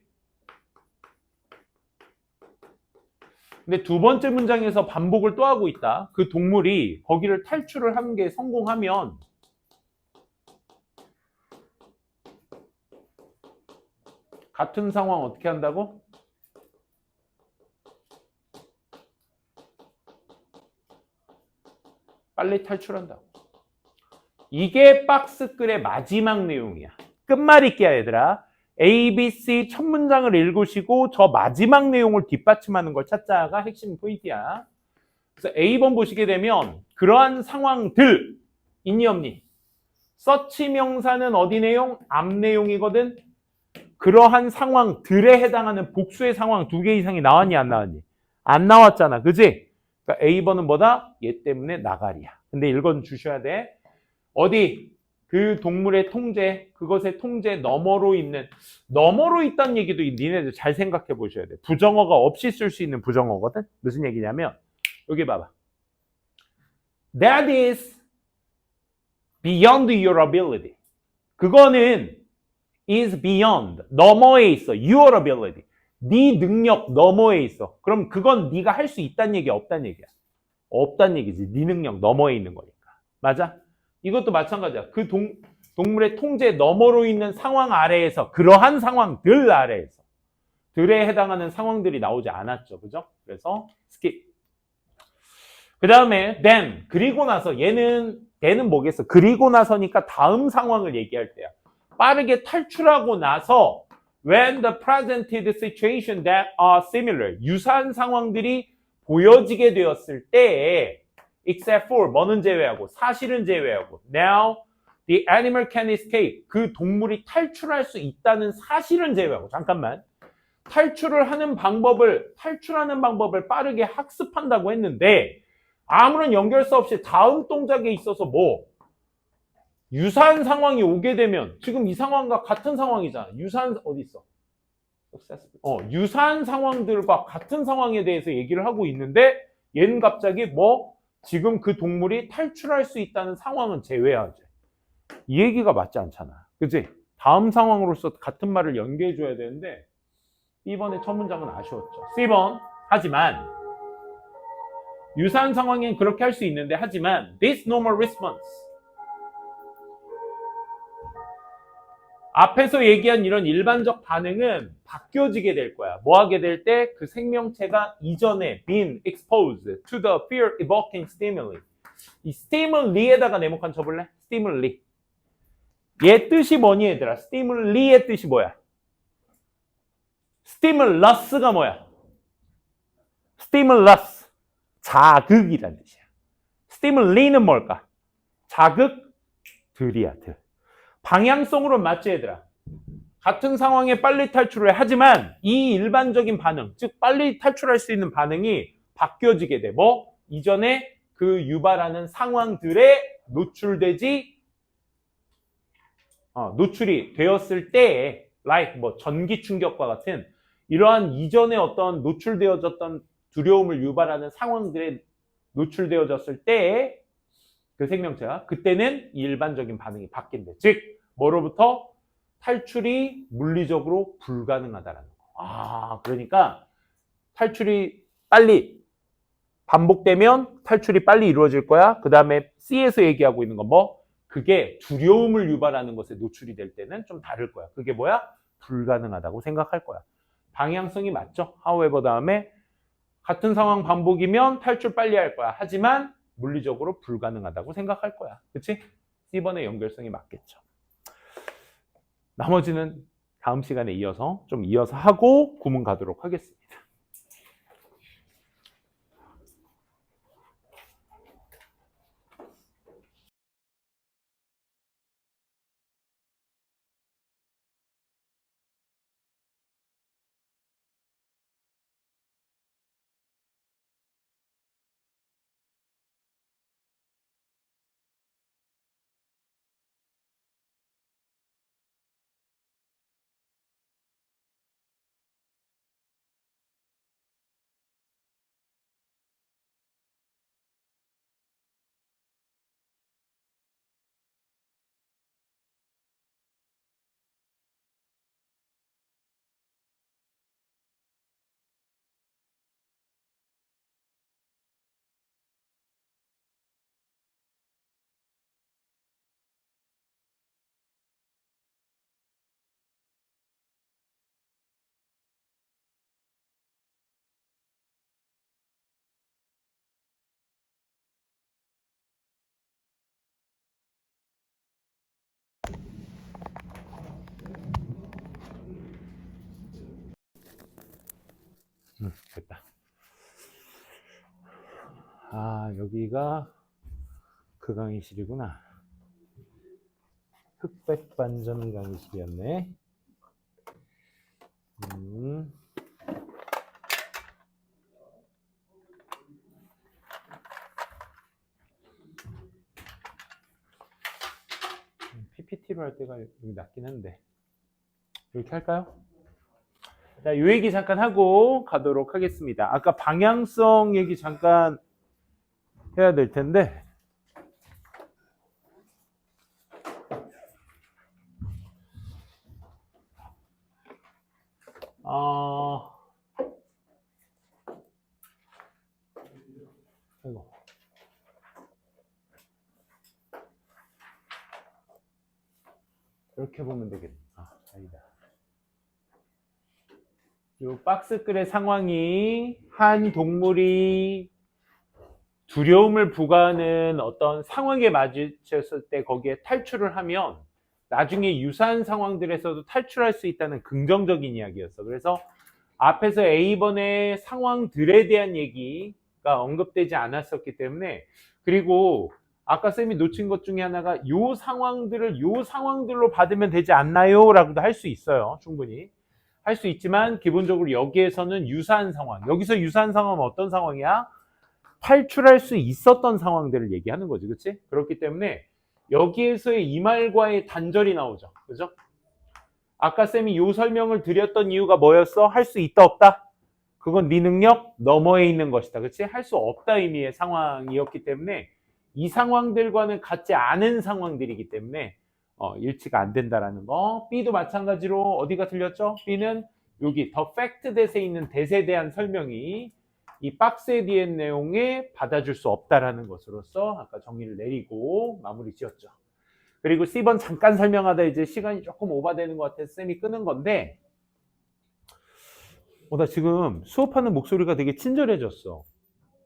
근데 두 번째 문장에서 반복을 또 하고 있다. 그 동물이 거기를 탈출을 한 게 성공하면 같은 상황 어떻게 한다고? 빨리 탈출한다고. 이게 박스글의 마지막 내용이야. 끝말잇기야, 얘들아. A, B, C 첫 문장을 읽으시고 저 마지막 내용을 뒷받침하는 걸 찾자가 핵심 포인트야. 그래서 A번 보시게 되면 그러한 상황들 있니 없니? 서치 명사는 어디 내용? 앞 내용이거든. 그러한 상황들에 해당하는 복수의 상황 2개 이상이 나왔니 안 나왔니? 안 나왔잖아. 그지? 그러니까 A번은 뭐다? 얘 때문에 나가리야. 근데 읽어 주셔야 돼. 어디? 그 동물의 통제, 그것의 통제 너머로 있다는 얘기도 니네들 잘 생각해 보셔야 돼. 부정어가 없이 쓸 수 있는 부정어거든. 무슨 얘기냐면 여기 봐봐. That is beyond your ability. 그거는 is beyond, 너머에 있어. Your ability. 네 능력 너머에 있어. 그럼 그건 네가 할 수 있다는 얘기야, 없다는 얘기야? 없다는 얘기지. 네 능력 너머에 있는 거니까. 맞아? 이것도 마찬가지야. 그 동물의 통제 너머로 있는 상황 아래에서, 그러한 상황들 아래에서 들에 해당하는 상황들이 나오지 않았죠. 그죠? 그래서 스킵. 그 다음에 then, 그리고 나서 얘는 뭐겠어? 그리고 나서니까 다음 상황을 얘기할 때야. 빠르게 탈출하고 나서 when the presented situation that are similar, 유사한 상황들이 보여지게 되었을 때에 except for, 뭐는 제외하고, 사실은 제외하고, now the animal can escape, 그 동물이 탈출할 수 있다는 사실은 제외하고, 잠깐만, 탈출하는 방법을 빠르게 학습한다고 했는데 아무런 연결사 없이 다음 동작에 있어서 뭐 유사한 상황이 오게 되면, 지금 이 상황과 같은 상황이잖아. 어디 있어? 유사한 상황들과 같은 상황에 대해서 얘기를 하고 있는데 얘는 갑자기 뭐 지금 그 동물이 탈출할 수 있다는 상황은 제외하지. 이 얘기가 맞지 않잖아. 그치? 다음 상황으로서 같은 말을 연계해 줘야 되는데 B번의 첫 문장은 아쉬웠죠. C번. 하지만 유사한 상황엔 그렇게 할 수 있는데 하지만 this normal response 앞에서 얘기한 이런 일반적 반응은 바뀌어지게 될 거야. 뭐 하게 될 때 그 생명체가 이전에 been exposed to the fear evoking stimuli. 이 stimully에다가 네모칸 쳐볼래? stimuli. 얘 뜻이 뭐니 얘들아? stimully의 뜻이 뭐야? stimulus가 뭐야? stimulus. 자극이란 뜻이야. stimully는 뭘까? 자극들이야, 들. 방향성으로 맞지 얘들아. 같은 상황에 빨리 탈출을 해. 하지만 이 일반적인 반응, 즉 빨리 탈출할 수 있는 반응이 바뀌어지게 돼. 뭐? 이전에 그 유발하는 상황들에 노출이 되었을 때에 like 뭐 전기 충격과 같은 이러한 이전에 어떤 노출되어졌던 두려움을 유발하는 상황들에 노출되어졌을 때에 그 생명체가 그때는 이 일반적인 반응이 바뀐대. 즉 뭐로부터 탈출이 물리적으로 불가능하다라는 거. 그러니까 탈출이 빨리 반복되면 탈출이 빨리 이루어질 거야. 그 다음에 C에서 얘기하고 있는 건 뭐? 그게 두려움을 유발하는 것에 노출이 될 때는 좀 다를 거야. 그게 뭐야? 불가능하다고 생각할 거야. 방향성이 맞죠? however 다음에 같은 상황 반복이면 탈출 빨리 할 거야. 하지만 물리적으로 불가능하다고 생각할 거야. 그치? C번의 연결성이 맞겠죠. 나머지는 다음 시간에 이어서 하고 구문 가도록 하겠습니다. 됐다. 여기가 그 강의실이구나. 흑백 반전 강의실이었네. PPT로 할 때가 여기 낫긴 한데 이렇게 할까요? 자, 이 얘기 잠깐 하고 가도록 하겠습니다. 아까 방향성 얘기 잠깐 해야 될 텐데 아이고. 이렇게 보면 되겠다. 아니다. 이 박스글의 상황이 한 동물이 두려움을 부과하는 어떤 상황에 마주쳤을 때 거기에 탈출을 하면 나중에 유사한 상황들에서도 탈출할 수 있다는 긍정적인 이야기였어. 그래서 앞에서 A번의 상황들에 대한 얘기가 언급되지 않았었기 때문에, 그리고 아까 쌤이 놓친 것 중에 하나가 요 상황들을 요 상황들로 받으면 되지 않나요? 라고도 할 수 있어요. 충분히 할 수 있지만 기본적으로 여기에서는 유사한 상황, 여기서 유사한 상황은 어떤 상황이야? 탈출할 수 있었던 상황들을 얘기하는 거지. 그치? 그렇기 때문에 여기에서의 이 말과의 단절이 나오죠. 그죠? 아까 쌤이 요 설명을 드렸던 이유가 뭐였어? 할 수 있다 없다? 그건 네 능력 너머에 있는 것이다. 그치? 할 수 없다 의미의 상황이었기 때문에 이 상황들과는 같지 않은 상황들이기 때문에 일치가 안 된다라는 거. B도 마찬가지로 어디가 틀렸죠? B는 여기 the fact that에 있는 that에 대한 설명이 이 박스에 대한 내용에 받아줄 수 없다라는 것으로서 아까 정의를 내리고 마무리 지었죠. 그리고 C번 잠깐 설명하다 이제 시간이 조금 오버되는 것 같아서 쌤이 끄는 건데 나 지금 수업하는 목소리가 되게 친절해졌어.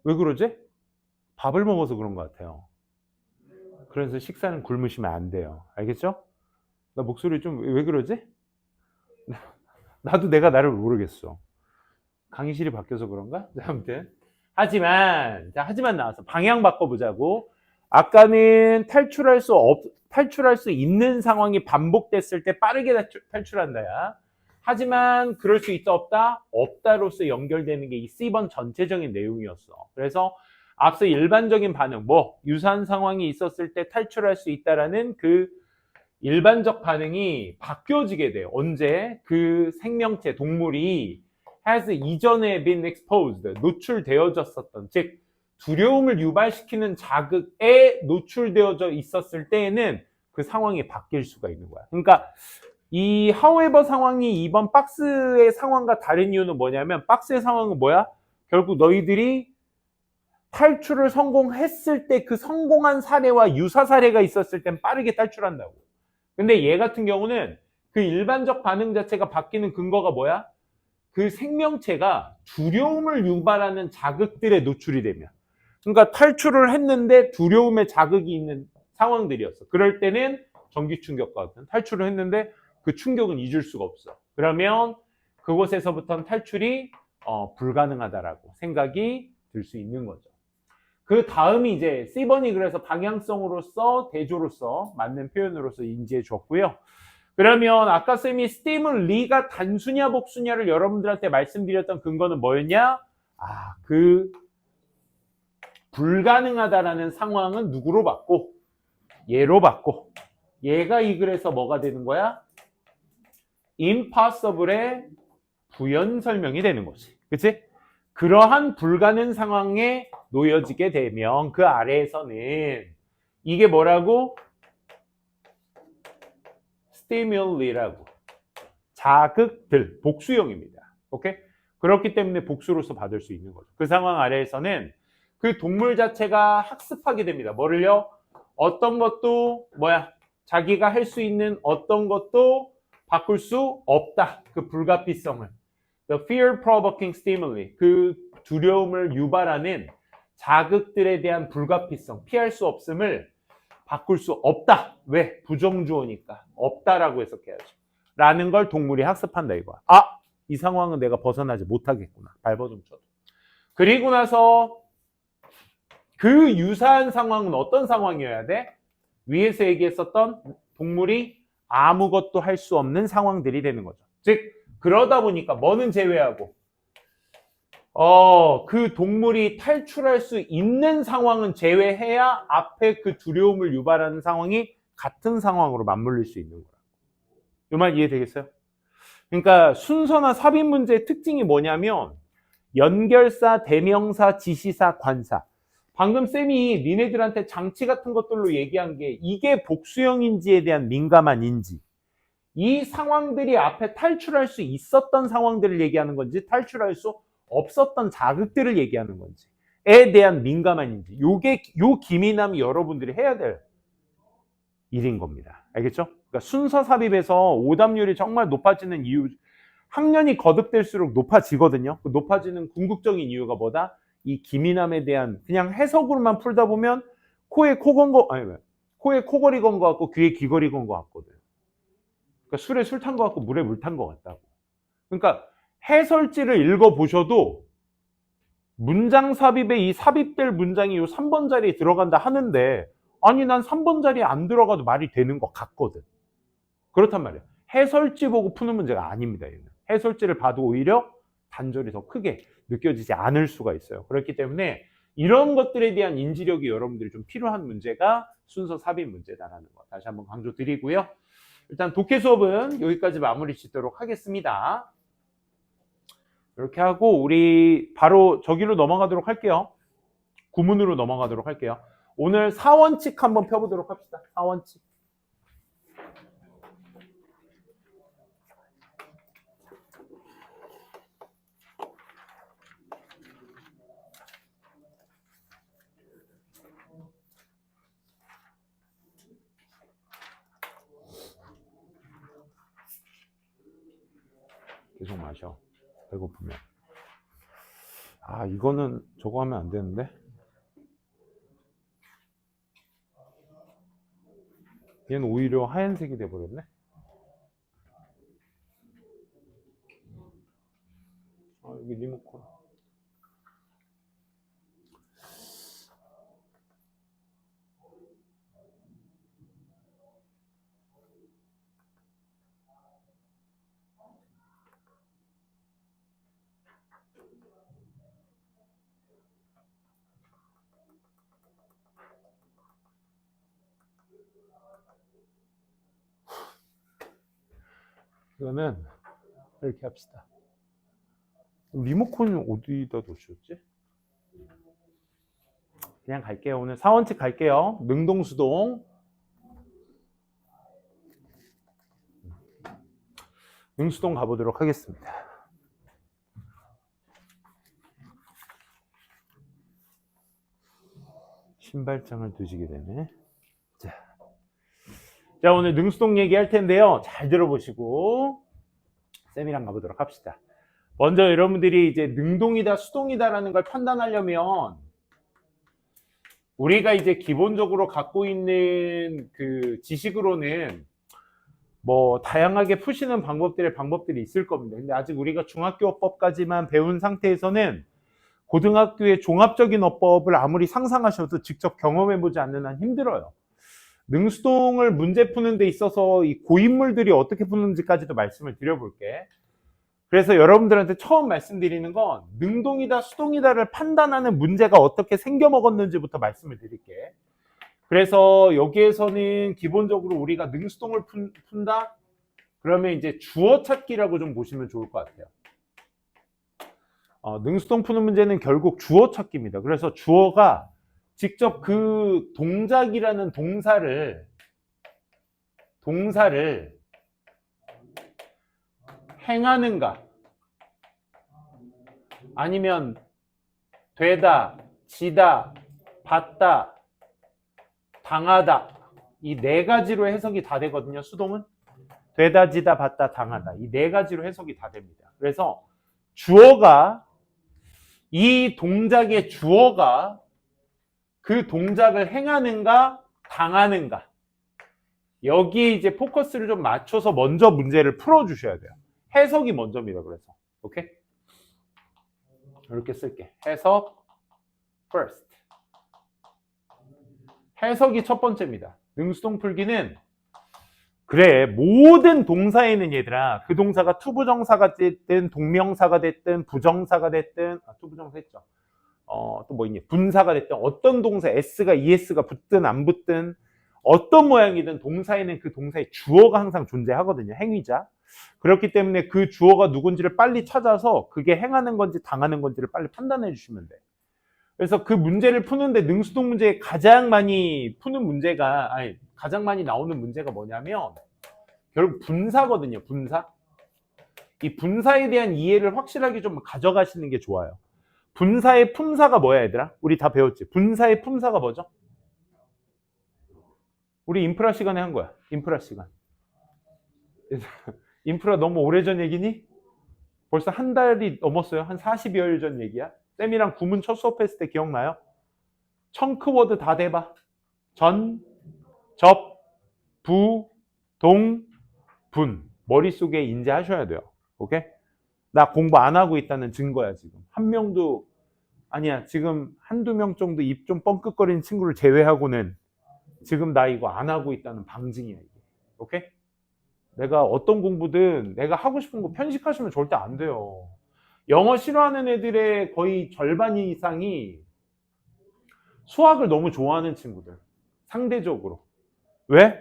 왜 그러지? 밥을 먹어서 그런 것 같아요. 그래서 식사는 굶으시면 안 돼요. 알겠죠? 나 목소리 좀 왜 그러지? 나도 내가 나를 모르겠어. 강의실이 바뀌어서 그런가? 아무튼 하지만 나와서 방향 바꿔보자고. 아까는 탈출할 수 있는 상황이 반복됐을 때 빠르게 탈출한다야. 하지만 그럴 수 있다 없다? 없다로서 연결되는 게 이 C번 전체적인 내용이었어. 그래서 앞서 일반적인 반응, 유사한 상황이 있었을 때 탈출할 수 있다라는 그 일반적 반응이 바뀌어지게 돼요. 언제? 그 생명체, 동물이 has 이전에 been exposed, 노출되어졌었던, 즉 두려움을 유발시키는 자극에 노출되어져 있었을 때에는 그 상황이 바뀔 수가 있는 거야. 그러니까 이 however 상황이 이번 박스의 상황과 다른 이유는 뭐냐면 박스의 상황은 뭐야? 결국 너희들이 탈출을 성공했을 때 그 성공한 사례와 유사 사례가 있었을 땐 빠르게 탈출한다고. 근데 얘 같은 경우는 그 일반적 반응 자체가 바뀌는 근거가 뭐야? 그 생명체가 두려움을 유발하는 자극들에 노출이 되면. 그러니까 탈출을 했는데 두려움의 자극이 있는 상황들이었어. 그럴 때는 전기 충격과 같은 탈출을 했는데 그 충격은 잊을 수가 없어. 그러면 그곳에서부터는 탈출이 불가능하다라고 생각이 들 수 있는 거죠. 그 다음이 이제 C번이 그래서 방향성으로서 대조로서 맞는 표현으로서 인지해 줬고요. 그러면 아까 쌤이 스티뮬리가 단수냐 복수냐를 여러분들한테 말씀드렸던 근거는 뭐였냐? 그 불가능하다라는 상황은 누구로 받고 얘로 받고 얘가 이 글에서 뭐가 되는 거야? impossible의 부연 설명이 되는 거지. 그치? 그러한 불가능 상황에 놓여지게 되면 그 아래에서는 이게 뭐라고? 스티뮬리라고. 자극들, 복수형입니다. 오케이? 그렇기 때문에 복수로서 받을 수 있는 거죠. 그 상황 아래에서는 그 동물 자체가 학습하게 됩니다. 뭐를요? 어떤 것도 자기가 할 수 있는 어떤 것도 바꿀 수 없다. 그 불가피성을. The fear-provoking stimuli, 그 두려움을 유발하는 자극들에 대한 불가피성, 피할 수 없음을 바꿀 수 없다. 왜? 부정주어니까. 없다라고 해석해야죠. 라는 걸 동물이 학습한다 이거야. 이 상황은 내가 벗어나지 못하겠구나. 밟아 좀 쳐도. 그리고 나서 그 유사한 상황은 어떤 상황이어야 돼? 위에서 얘기했었던 동물이 아무것도 할 수 없는 상황들이 되는 거죠. 즉 그러다 보니까 뭐는 제외하고 그 동물이 탈출할 수 있는 상황은 제외해야 앞에 그 두려움을 유발하는 상황이 같은 상황으로 맞물릴 수 있는 거야. 이 말 이해되겠어요? 그러니까 순서나 삽입 문제의 특징이 뭐냐면 연결사, 대명사, 지시사, 관사. 방금 쌤이 니네들한테 장치 같은 것들로 얘기한 게 이게 복수형인지에 대한 민감한 인지. 이 상황들이 앞에 탈출할 수 있었던 상황들을 얘기하는 건지 탈출할 수 없었던 자극들을 얘기하는 건지에 대한 민감한 인지. 요 기민함이 여러분들이 해야 될 일인 겁니다. 알겠죠? 그러니까 순서 삽입에서 오답률이 정말 높아지는 이유, 학년이 거듭될수록 높아지거든요. 그 높아지는 궁극적인 이유가 뭐다? 이 기민함에 대한 그냥 해석으로만 풀다 보면 코에 코걸이 건 거 같고 귀에 귀걸이 건 거 같거든. 그러니까 술에 술 탄 거 같고 물에 물 탄 거 같다고. 그러니까 해설지를 읽어보셔도 문장 삽입에 이 삽입될 문장이 요 3번 자리에 들어간다 하는데 아니 난 3번 자리에 안 들어가도 말이 되는 것 같거든. 그렇단 말이야. 해설지 보고 푸는 문제가 아닙니다. 얘는. 해설지를 봐도 오히려 단절이 더 크게 느껴지지 않을 수가 있어요. 그렇기 때문에 이런 것들에 대한 인지력이 여러분들이 좀 필요한 문제가 순서 삽입 문제다라는 거 다시 한번 강조드리고요. 일단 독해 수업은 여기까지 마무리 짓도록 하겠습니다. 이렇게 하고 우리 바로 저기로 넘어가도록 할게요. 구문으로 넘어가도록 할게요. 오늘 4원칙 한번 펴보도록 합시다. 4원칙. 계속 마셔. 배고프면. 아, 이거는 저거 하면 안 되는데. 얘는 오히려 하얀색이 돼버렸네. 아, 여기 리모컨. 이거는 이렇게 합시다. 리모컨을 어디다 놓으셨지? 그냥 갈게요. 오늘 4원칙 갈게요. 능동수동. 능수동 가보도록 하겠습니다. 신발장을 두시게 되네. 자, 오늘 능수동 얘기할 텐데요. 잘 들어보시고 쌤이랑 가보도록 합시다. 먼저 여러분들이 이제 능동이다, 수동이다라는 걸 판단하려면 우리가 이제 기본적으로 갖고 있는 그 지식으로는 뭐 다양하게 푸시는 방법들이 있을 겁니다. 근데 아직 우리가 중학교법까지만 배운 상태에서는 고등학교의 종합적인 어법을 아무리 상상하셔도 직접 경험해보지 않는 한 힘들어요. 능수동을 문제 푸는 데 있어서 이 고인물들이 어떻게 푸는지까지도 말씀을 드려볼게. 그래서 여러분들한테 처음 말씀드리는 건 능동이다 수동이다를 판단하는 문제가 어떻게 생겨먹었는지부터 말씀을 드릴게. 그래서 여기에서는 기본적으로 우리가 능수동을 푼다? 그러면 이제 주어 찾기라고 좀 보시면 좋을 것 같아요. 능수동 푸는 문제는 결국 주어 찾기입니다. 그래서 주어가 직접 그 동작이라는 동사를 행하는가 아니면 되다, 지다, 받다, 당하다 이 네 가지로 해석이 다 되거든요. 수동은 되다, 지다, 받다, 당하다 이 네 가지로 해석이 다 됩니다. 그래서 주어가 이 동작의 주어가 그 동작을 행하는가 당하는가 여기에 이제 포커스를 좀 맞춰서 먼저 문제를 풀어주셔야 돼요. 해석이 먼저입니다. 그래서 오케이? 이렇게 쓸게. 해석 first. 해석이 첫 번째입니다. 능수동 풀기는 그래 모든 동사에는 얘들아 그 동사가 투부정사가 됐든 동명사가 됐든 부정사가 됐든 투부정사 했죠. 또 뭐 있니? 분사가 됐든 어떤 동사 s가 es가 붙든 안 붙든 어떤 모양이든 동사에는 그 동사의 주어가 항상 존재하거든요. 행위자. 그렇기 때문에 그 주어가 누군지를 빨리 찾아서 그게 행하는 건지 당하는 건지를 빨리 판단해 주시면 돼. 그래서 그 문제를 푸는데 능수동 문제에 가장 많이 가장 많이 나오는 문제가 뭐냐면 결국 분사거든요. 분사. 이 분사에 대한 이해를 확실하게 좀 가져가시는 게 좋아요. 분사의 품사가 뭐야 얘들아? 우리 다 배웠지? 분사의 품사가 뭐죠? 우리 인프라 시간에 한 거야. 인프라 시간. 인프라 너무 오래전 얘기니? 벌써 한 달이 넘었어요. 한 40여일 전 얘기야. 쌤이랑 구문 첫 수업했을 때 기억나요? 청크워드 다 대봐. 전, 접, 부, 동, 분. 머릿속에 인지하셔야 돼요. 오케이? 나 공부 안 하고 있다는 증거야 지금. 한 명도 아니야. 지금 한두 명 정도 입 좀 뻥끗거리는 친구를 제외하고는 지금 나 이거 안 하고 있다는 방증이야 이게. 오케이? 내가 어떤 공부든 내가 하고 싶은 거 편식하시면 절대 안 돼요. 영어 싫어하는 애들의 거의 절반 이상이 수학을 너무 좋아하는 친구들. 상대적으로. 왜?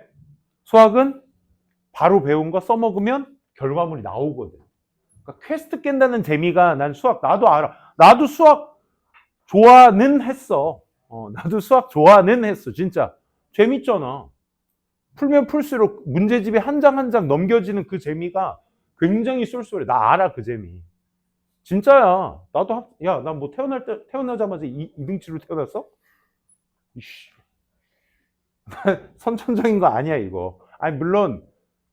수학은 바로 배운 거 써먹으면 결과물이 나오거든. 그러니까 퀘스트 깬다는 재미가 난 수학 나도 알아. 나도 수학 좋아는 했어. 나도 수학 좋아는 했어. 진짜 재밌잖아. 풀면 풀수록 문제집이 한 장 한 장 넘겨지는 그 재미가 굉장히 쏠쏠해. 나 알아 그 재미. 진짜야. 나도 야, 나 뭐 태어나자마자 이등치로 태어났어? 이씨. 선천적인 거 아니야 이거. 아니 물론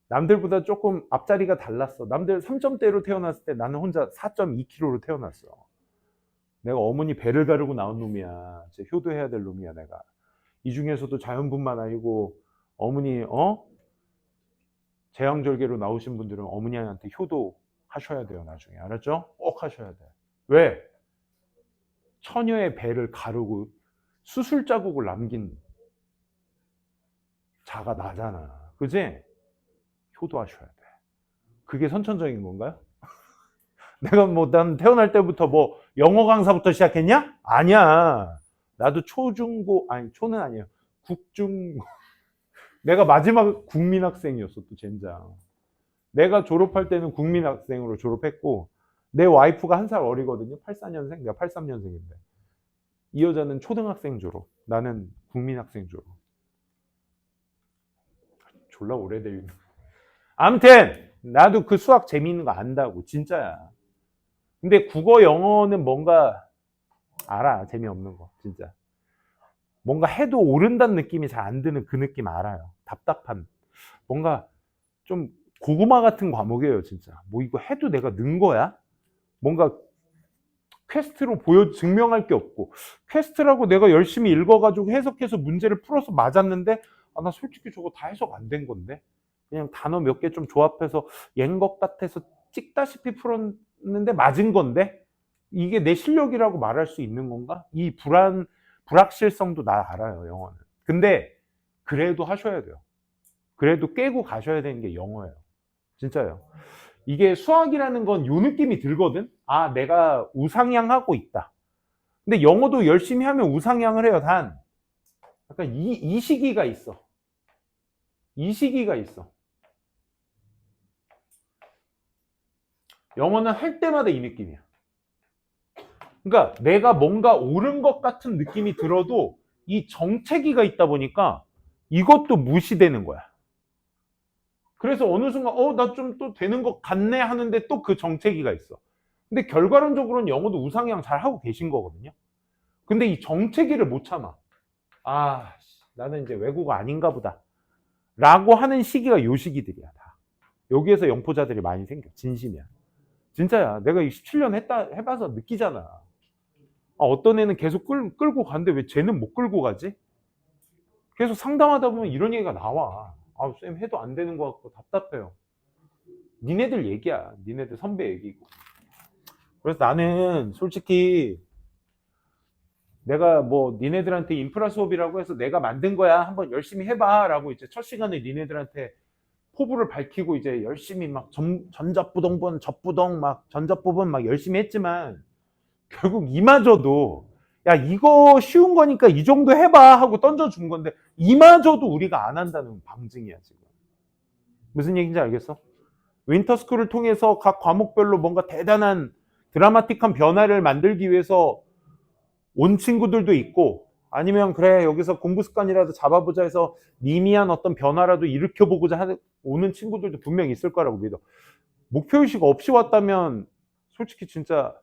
남들보다 조금 앞자리가 달랐어. 남들 3점대로 태어났을 때 나는 혼자 4.2kg로 태어났어. 내가 어머니 배를 가르고 나온 놈이야. 효도해야 될 놈이야 내가. 이 중에서도 자연분만 아니고 어머니 재앙절개로 나오신 분들은 어머니한테 효도하셔야 돼요 나중에. 알았죠? 꼭 하셔야 돼. 왜? 처녀의 배를 가르고 수술 자국을 남긴 자가 나잖아. 그지? 효도하셔야 돼. 그게 선천적인 건가요? 내가 난 태어날 때부터 영어 강사부터 시작했냐? 아니야. 나도 초중고, 아니, 초는 아니에요. 국중, 내가 마지막 국민학생이었어, 또 젠장. 내가 졸업할 때는 국민학생으로 졸업했고, 내 와이프가 한 살 어리거든요. 84년생, 내가 83년생인데. 이 여자는 초등학생 졸업, 나는 국민학생 졸업. 졸라 오래돼. 아무튼 나도 그 수학 재미있는 거 안다고. 진짜야. 근데 국어 영어는 뭔가 알아. 재미없는 거 진짜. 뭔가 해도 오른다는 느낌이 잘 안 드는 그 느낌 알아요. 답답한 뭔가 좀 고구마 같은 과목이에요 진짜. 뭐 이거 해도 내가 는 거야? 뭔가 퀘스트로 증명할 게 없고, 퀘스트라고 내가 열심히 읽어가지고 해석해서 문제를 풀어서 맞았는데 나 솔직히 저거 다 해석 안 된 건데 그냥 단어 몇 개 좀 조합해서 옌 것 같아서 찍다시피 풀었는데 맞은 건데 이게 내 실력이라고 말할 수 있는 건가? 이 불확실성도 나 알아요 영어는. 근데 그래도 하셔야 돼요. 그래도 깨고 가셔야 되는 게 영어예요. 진짜요. 이게 수학이라는 건 요 느낌이 들거든. 아, 내가 우상향하고 있다. 근데 영어도 열심히 하면 우상향을 해요. 단 약간 이 시기가 있어. 이 시기가 있어. 영어는 할 때마다 이 느낌이야. 그러니까 내가 뭔가 옳은 것 같은 느낌이 들어도 이 정체기가 있다 보니까 이것도 무시되는 거야. 그래서 어느 순간 나 좀 또 되는 것 같네 하는데 또 그 정체기가 있어. 근데 결과론적으로는 영어도 우상향 잘 하고 계신 거거든요. 근데 이 정체기를 못 참아. 아, 나는 이제 외국어 아닌가 보다 라고 하는 시기가 요 시기들이야 다. 여기에서 영포자들이 많이 생겨. 진심이야. 진짜야. 내가 17년 해봐서 느끼잖아. 어떤 애는 계속 끌고 가는데 왜 쟤는 못 끌고 가지? 계속 상담하다 보면 이런 얘기가 나와. 쌤 해도 안 되는 것 같고 답답해요. 니네들 얘기야. 니네들 선배 얘기고. 그래서 나는 솔직히 내가 니네들한테 인프라 수업이라고 해서 내가 만든 거야. 한번 열심히 해봐. 라고 이제 첫 시간에 니네들한테 포부를 밝히고 이제 열심히 막 전자부동본, 접부동 막 전자법은 막 열심히 했지만 결국 이마저도 야 이거 쉬운 거니까 이 정도 해봐 하고 던져준 건데 이마저도 우리가 안 한다는 방증이야 지금. 무슨 얘기인지 알겠어? 윈터스쿨을 통해서 각 과목별로 뭔가 대단한 드라마틱한 변화를 만들기 위해서 온 친구들도 있고 아니면 그래 여기서 공부 습관이라도 잡아보자 해서 미미한 어떤 변화라도 일으켜보고자 오는 친구들도 분명히 있을 거라고 믿어. 목표의식 없이 왔다면 솔직히 진짜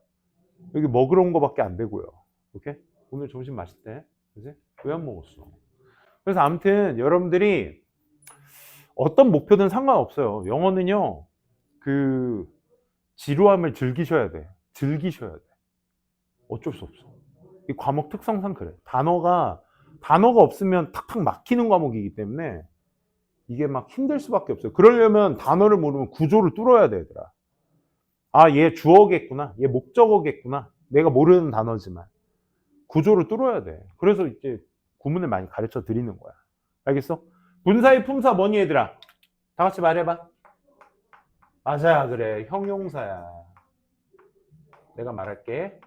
여기 먹으러 온 거밖에 안 되고요. 오케이? 오늘 점심 맛있대. 그지? 왜 안 먹었어? 그래서 아무튼 여러분들이 어떤 목표든 상관없어요. 영어는요. 그 지루함을 즐기셔야 돼. 즐기셔야 돼. 어쩔 수 없어. 이 과목 특성상 그래. 단어가 없으면 탁탁 막히는 과목이기 때문에 이게 막 힘들 수밖에 없어요. 그러려면 단어를 모르면 구조를 뚫어야 돼, 얘들아. 얘 주어겠구나. 얘 목적어겠구나. 내가 모르는 단어지만. 구조를 뚫어야 돼. 그래서 이제 구문을 많이 가르쳐 드리는 거야. 알겠어? 분사의 품사 뭐니, 얘들아? 다 같이 말해봐. 맞아, 그래. 형용사야. 내가 말할게.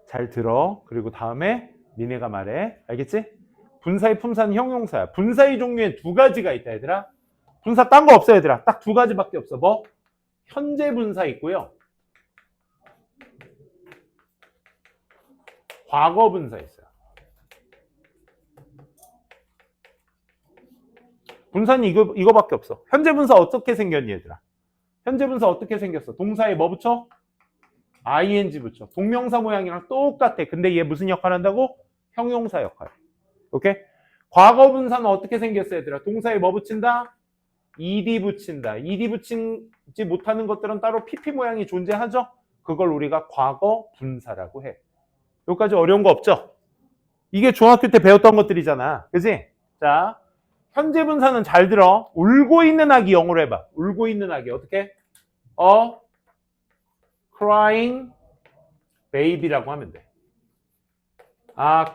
잘 들어. 그리고 다음에 니네가 말해. 알겠지? 분사의 품사는 형용사야. 분사의 종류에 두 가지가 있다, 얘들아. 분사 딴 거 없어, 얘들아. 딱 두 가지밖에 없어. 뭐? 현재 분사 있고요. 과거 분사 있어요. 분사는 이거밖에 없어. 현재 분사 어떻게 생겼니, 얘들아? 현재 분사 어떻게 생겼어? 동사에 뭐 붙여? ing 붙여. 동명사 모양이랑 똑같아. 근데 얘 무슨 역할 한다고? 형용사 역할. 오케이? 과거 분사는 어떻게 생겼어, 얘들아? 동사에 뭐 붙인다? ed 붙인다. ed 붙이지 못하는 것들은 따로 pp 모양이 존재하죠? 그걸 우리가 과거 분사라고 해. 여기까지 어려운 거 없죠? 이게 중학교 때 배웠던 것들이잖아. 그지? 자, 현재 분사는 잘 들어. 울고 있는 아기 영어로 해봐. 울고 있는 아기 어떻게? crying baby라고 하면 돼.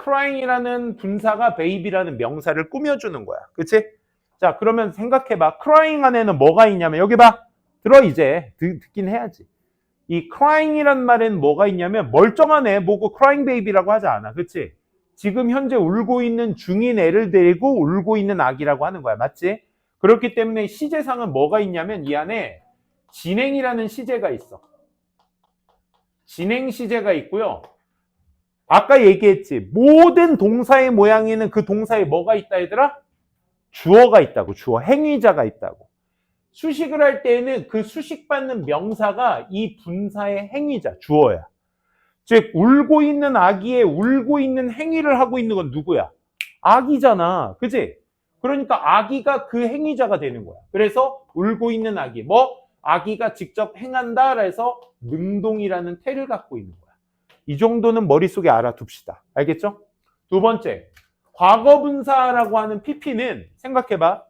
crying이라는 분사가 baby라는 명사를 꾸며주는 거야. 그치? 자, 그러면 생각해봐. crying 안에는 뭐가 있냐면 여기 봐. 들어 이제. 듣긴 해야지. 이 crying이란 말에는 뭐가 있냐면 멀쩡한 애 보고 crying baby라고 하지 않아. 그치? 지금 현재 울고 있는 중인 애를 데리고 울고 있는 아기라고 하는 거야. 맞지? 그렇기 때문에 시제상은 뭐가 있냐면 이 안에 진행이라는 시제가 있어. 진행 시제가 있고요. 아까 얘기했지. 모든 동사의 모양에는 그 동사에 뭐가 있다 얘들아? 주어가 있다고. 주어. 행위자가 있다고. 수식을 할 때에는 그 수식받는 명사가 이 분사의 행위자, 주어야. 즉 울고 있는 아기의 울고 있는 행위를 하고 있는 건 누구야? 아기잖아. 그지? 그러니까 아기가 그 행위자가 되는 거야. 그래서 울고 있는 아기. 뭐? 아기가 직접 행한다 해서 능동이라는 태를 갖고 있는 거야. 이 정도는 머릿속에 알아둡시다. 알겠죠? 두 번째, 과거분사라고 하는 PP는 생각해봐.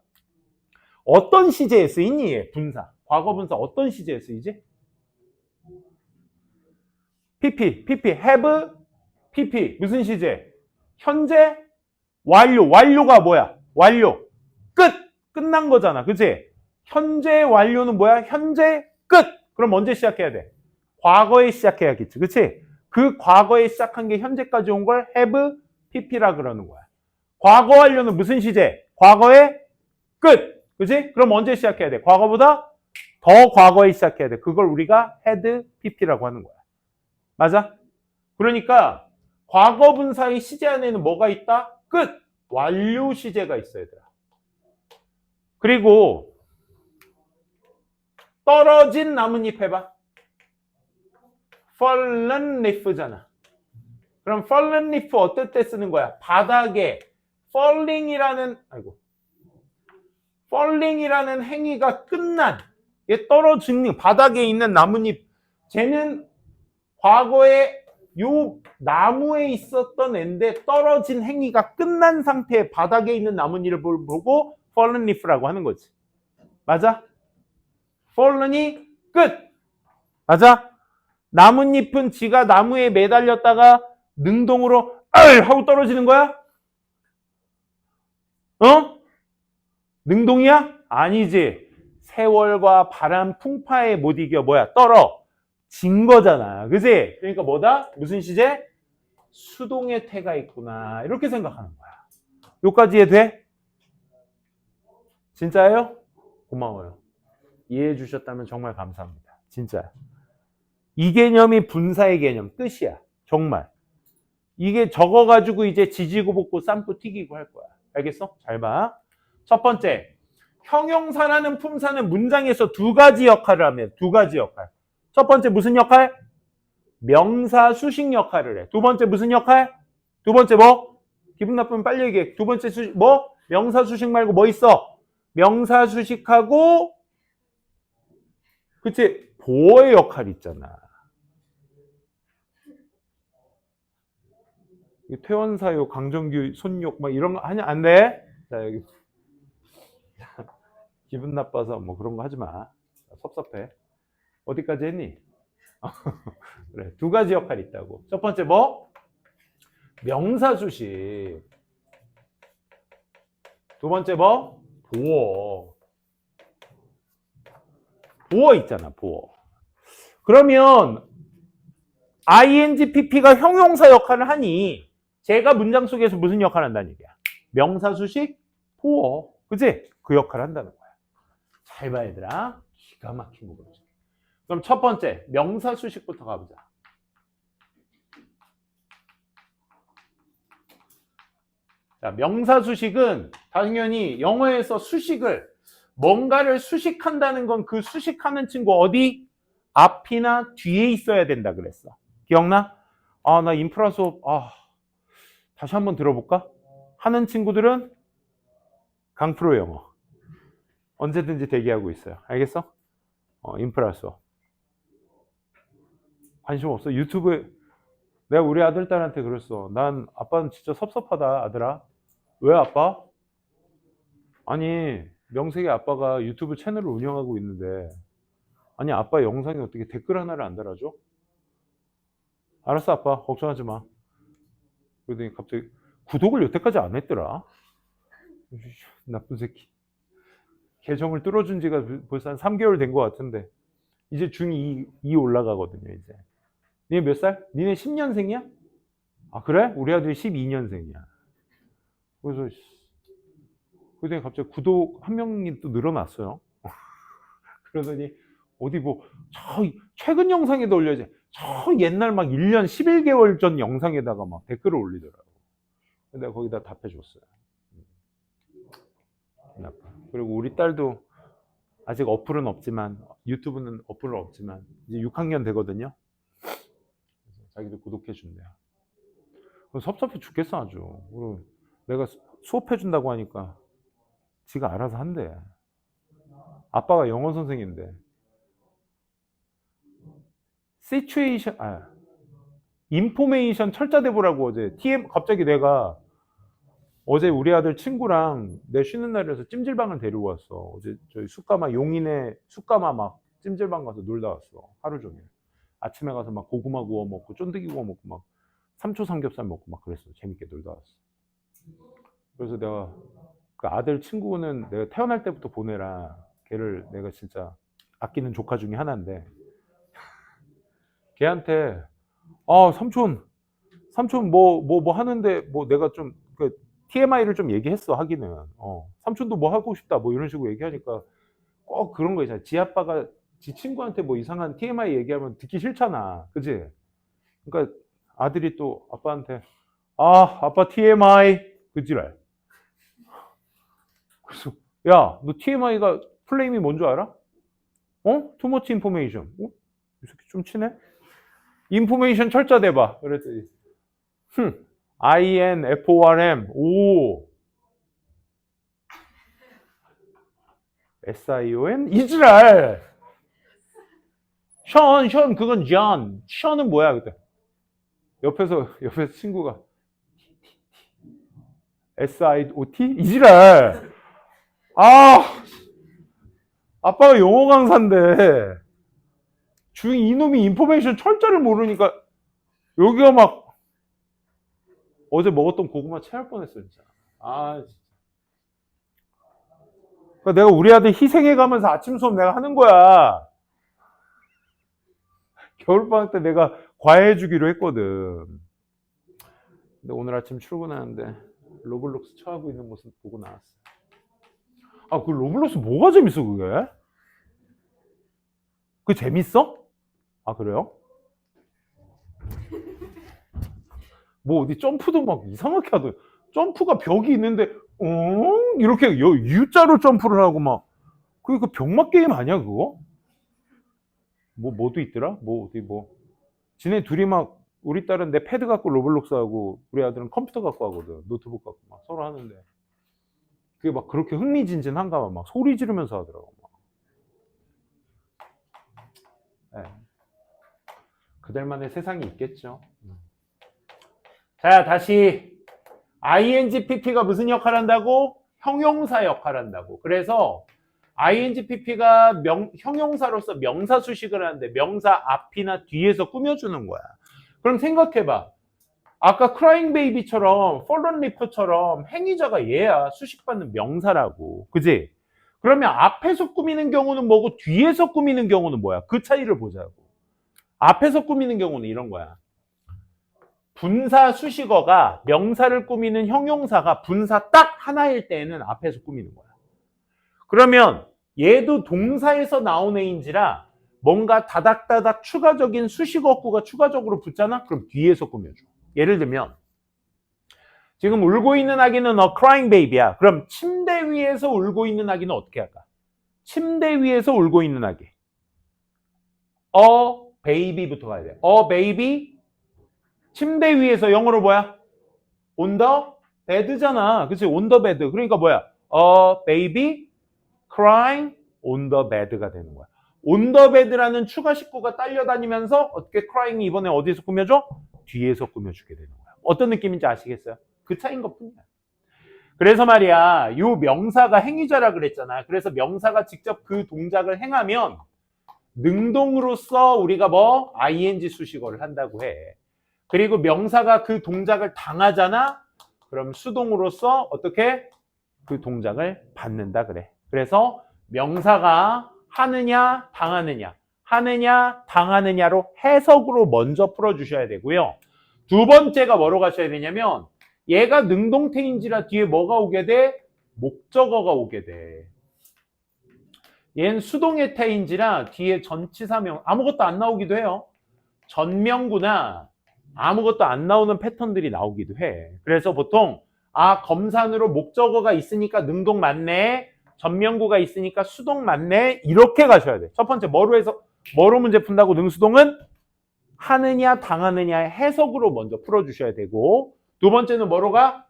어떤 시제에 쓰이니? 분사. 과거분사 어떤 시제에 쓰이지? PP, have, PP. 무슨 시제? 현재, 완료. 완료가 뭐야? 완료. 끝난 거잖아. 그치? 현재 완료는 뭐야? 현재 끝. 그럼 언제 시작해야 돼? 과거에 시작해야겠지. 그치? 그 과거에 시작한 게 현재까지 온 걸 have, PP라 그러는 거야. 과거 완료는 무슨 시제? 과거의 끝. 그치? 그럼 언제 시작해야 돼? 과거보다 더 과거에 시작해야 돼. 그걸 우리가 had, PP라고 하는 거야. 맞아? 그러니까 과거 분사의 시제 안에는 뭐가 있다? 끝! 완료 시제가 있어야 돼. 그리고 떨어진 나뭇잎 해봐. fallen leaf잖아. 그럼 fallen leaf 어떨 때 쓰는 거야? 바닥에 falling이라는 행위가 끝난, 얘 떨어지는 바닥에 있는 나뭇잎, 쟤는 과거에 요 나무에 있었던 애인데 떨어진 행위가 끝난 상태에 바닥에 있는 나뭇잎을 보고 fallen leaf라고 하는 거지. 맞아? fallen이 끝. 맞아? 나뭇잎은 지가 나무에 매달렸다가 능동으로 하고 떨어지는 거야? 능동이야? 아니지. 세월과 바람 풍파에 못 이겨 뭐야? 떨어진 거잖아. 그지? 그러니까 뭐다? 무슨 시제? 수동의 태가 있구나. 이렇게 생각하는 거야. 여기까지 이해돼? 진짜예요? 고마워요. 이해해 주셨다면 정말 감사합니다. 진짜. 이 개념이 분사의 개념, 뜻이야. 정말. 이게 적어가지고 이제 지지고 볶고 쌈고 튀기고 할 거야. 알겠어? 잘 봐. 첫 번째, 형용사라는 품사는 문장에서 두 가지 역할을 하면 두 가지 역할. 첫 번째 무슨 역할? 명사 수식 역할을 해. 두 번째 무슨 역할? 두 번째 뭐? 기분 나쁘면 빨리 얘기해. 두 번째 수식 뭐? 명사 수식 말고 뭐 있어? 명사 수식하고 그치? 보어의 역할이 있잖아. 퇴원사유, 강정규, 손욕 막 이런 거 하냐? 안 돼? 자 여기 기분 나빠서 뭐 그런 거 하지 마. 섭섭해. 어디까지 했니? 그래, 두 가지 역할이 있다고. 첫 번째 뭐? 명사 수식. 두 번째 뭐? 보어. 보어 있잖아, 보어. 그러면 ing, pp가 형용사 역할을 하니 제가 문장 속에서 무슨 역할을 한다는 얘기야? 명사 수식, 보어. 그치? 그 역할을 한다는 거야. 잘 봐, 얘들아. 기가 막힌 거 보여줄게. 그럼 첫 번째 명사 수식부터 가보자. 자, 명사 수식은 당연히 영어에서 수식을 뭔가를 수식한다는 건 그 수식하는 친구 어디? 앞이나 뒤에 있어야 된다 그랬어. 기억나? 아, 나 인프라 수업 다시 한번 들어볼까? 하는 친구들은 강프로 영어 언제든지 대기하고 있어요. 알겠어? 인프라 수업 관심 없어? 유튜브에 내가 우리 아들 딸한테 그랬어. 난 아빠는 진짜 섭섭하다 아들아. 왜 아빠? 아니 명색이 아빠가 유튜브 채널을 운영하고 있는데 아니 아빠 영상에 어떻게 댓글 하나를 안 달아줘? 알았어 아빠 걱정하지 마. 그러더니 갑자기 구독을 여태까지 안 했더라. 나쁜 새끼. 계정을 뚫어준 지가 벌써 한 3개월 된 것 같은데 이제 중2 올라가거든요 이제. 니네 몇 살? 니네 10년생이야? 아 그래? 우리 아들이 12년생이야. 그래서 그러더니 갑자기 구독 한 명이 또 늘어났어요. 그러더니 어디 뭐 최근 영상에도 올려야지. 옛날 막 1년 11개월 전 영상에다가 막 댓글을 올리더라고. 내가 거기다 답해줬어요. 그리고 우리 딸도 아직 어플은 없지만 유튜브는 어플은 없지만 이제 6학년 되거든요. 그래서 자기도 구독해 준대요. 섭섭해 죽겠어 아주. 그리고 내가 수업해 준다고 하니까 지가 알아서 한대. 아빠가 영어 선생인데. 시츄에이션 인포메이션 철자대 보라고 어제 갑자기 내가 어제 우리 아들 친구랑 내 쉬는 날이라서 찜질방을 데리고 왔어. 어제 저희 용인에 숯가마 막 찜질방 가서 놀다 왔어. 하루 종일. 아침에 가서 막 고구마 구워 먹고 쫀득이 구워 먹고 막 삼초 삼겹살 먹고 막 그랬어. 재밌게 놀다 왔어. 그래서 내가 그 아들 친구는 내가 태어날 때부터 보내라. 걔를 내가 진짜 아끼는 조카 중에 하나인데 걔한테 삼촌 뭐 하는데 뭐 내가 좀 TMI를 좀 얘기했어 하기는. 삼촌도 뭐 하고 싶다 뭐 이런 식으로 얘기하니까 꼭 그런 거 있잖아. 지 아빠가 지 친구한테 뭐 이상한 TMI 얘기하면 듣기 싫잖아. 그지? 그러니까 아들이 또 아빠한테 아빠 TMI 그지랄. 그래서 야 너 TMI가 플레임이 뭔 줄 알아? Too much information. 이 새끼 좀 치네? 인포메이션 철자 대봐. 그랬더니 INFORM 오 SION 이지랄. 션 그건 존. 션은 뭐야 그때? 옆에서 친구가 SIOT 이지랄. 아빠가 영어 강사인데 이놈이 인포메이션 철자를 모르니까 여기가 막 어제 먹었던 고구마 체할 뻔했어 진짜. 진짜. 그러니까 내가 우리 아들 희생해 가면서 아침 수업 내가 하는 거야. 겨울방학 때 내가 과외해 주기로 했거든. 근데 오늘 아침 출근하는데 로블록스 쳐하고 있는 모습 보고 나왔어. 그 로블록스 뭐가 재밌어 그게? 그게 재밌어? 그래요? 뭐 어디 점프도 막 이상하게 하더라. 점프가 벽이 있는데 이렇게 U자로 점프를 하고 막 그게 그 병맛 게임 아니야 그거? 뭐도 있더라? 지네 둘이 막 우리 딸은 내 패드 갖고 로블록스 하고 우리 아들은 컴퓨터 갖고 하거든. 노트북 갖고 막 서로 하는데 그게 막 그렇게 흥미진진한가 봐. 막 소리 지르면서 하더라고. 네. 그들만의 세상이 있겠죠. 자, 다시 INGPP가 무슨 역할을 한다고? 형용사 역할을 한다고. 그래서 INGPP가 형용사로서 명사 수식을 하는데 명사 앞이나 뒤에서 꾸며주는 거야. 그럼 생각해봐. 아까 crying baby처럼 fallen leaf처럼 행위자가 얘야. 수식받는 명사라고. 그지? 그러면 앞에서 꾸미는 경우는 뭐고 뒤에서 꾸미는 경우는 뭐야? 그 차이를 보자고. 앞에서 꾸미는 경우는 이런 거야. 분사 수식어가 명사를 꾸미는 형용사가 분사 딱 하나일 때에는 앞에서 꾸미는 거야. 그러면 얘도 동사에서 나온 애인지라 뭔가 다닥다닥 추가적인 수식어구가 추가적으로 붙잖아? 그럼 뒤에서 꾸며줘. 예를 들면 지금 울고 있는 아기는 a crying baby야. 그럼 침대 위에서 울고 있는 아기는 어떻게 할까? 침대 위에서 울고 있는 아기. a baby부터 가야 돼. a baby 침대 위에서 영어로 뭐야? on the bed잖아. 그치? on the bed. 그러니까 뭐야? a baby crying on the bed가 되는 거야. on the bed라는 추가 식구가 딸려다니면서 어떻게 crying이 이번에 어디서 꾸며줘? 뒤에서 꾸며주게 되는 거야. 어떤 느낌인지 아시겠어요? 그 차이인 것뿐이야. 그래서 말이야, 요 명사가 행위자라 그랬잖아. 그래서 명사가 직접 그 동작을 행하면 능동으로서 우리가 뭐 ing 수식어를 한다고 해. 그리고 명사가 그 동작을 당하잖아. 그럼 수동으로서 어떻게 그 동작을 받는다 그래. 그래서 명사가 하느냐 당하느냐 하느냐 당하느냐로 해석으로 먼저 풀어주셔야 되고요. 두 번째가 뭐로 가셔야 되냐면 얘가 능동태인지라 뒤에 뭐가 오게 돼? 목적어가 오게 돼. 얘는 수동의 태인지라 뒤에 전치사명 아무것도 안 나오기도 해요. 전명구나 아무것도 안 나오는 패턴들이 나오기도 해. 그래서 보통 검산으로 목적어가 있으니까 능동 맞네. 전명구가 있으니까 수동 맞네. 이렇게 가셔야 돼. 첫 번째 뭐로 문제 푼다고 능수동은 하느냐 당하느냐의 해석으로 먼저 풀어주셔야 되고 두 번째는 뭐로 가?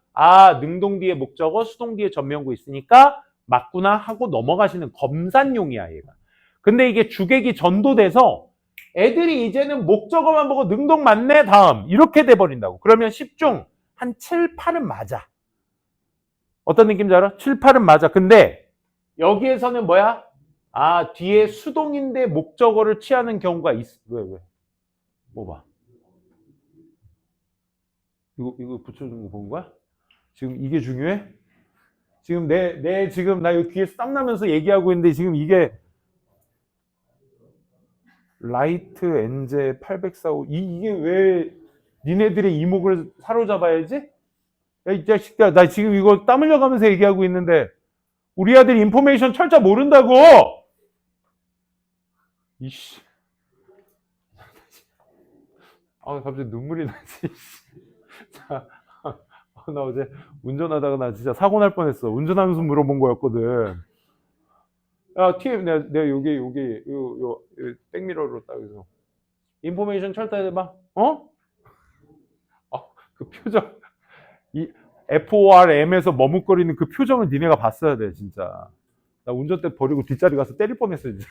능동 뒤에 목적어 수동 뒤에 전명구 있으니까 맞구나 하고 넘어가시는 검산용이야 얘가. 근데 이게 주객이 전도돼서 애들이 이제는 목적어만 보고 능동 맞네 다음 이렇게 돼버린다고. 그러면 10중 한 7, 8은 맞아. 어떤 느낌인지 알아? 7, 8은 맞아. 근데 여기에서는 뭐야? 뒤에 수동인데 목적어를 취하는 경우가 있어. 왜? 뭐 봐. 이거 붙여준 거 본 거야? 지금 이게 중요해? 지금 지금 나 여기 귀에서 땀 나면서 얘기하고 있는데 지금 이게 라이트 엔제 845 이게 왜 니네들의 이목을 사로잡아야지? 야, 이 자식야, 나 지금 이거 땀 흘려가면서 얘기하고 있는데 우리 아들 인포메이션 철자 모른다고! 이씨. 갑자기 눈물이 나지. 자, 나 어제 운전하다가 나 진짜 사고 날 뻔했어. 운전하면서 물어본 거였거든. 야, TF 내가 여기 요 백미러로 딱 해서 인포메이션 철자해봐. 그 표정 이 FORM에서 머뭇거리는 그 표정을 니네가 봤어야 돼 진짜. 나 운전대 버리고 뒷자리 가서 때릴 뻔했어 진짜.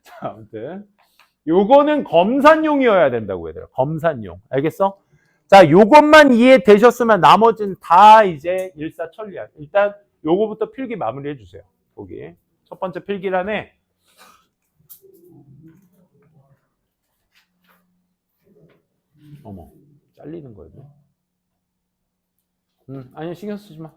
자, 아무튼 요거는 검산용이어야 된다고 얘들아. 검산용. 알겠어? 자, 요것만 이해되셨으면 나머지는 다 이제 일사천리야. 일단 요거부터 필기 마무리해 주세요. 거기 첫 번째 필기란에 어머 잘리는 거예요. 아니야 신경 쓰지 마.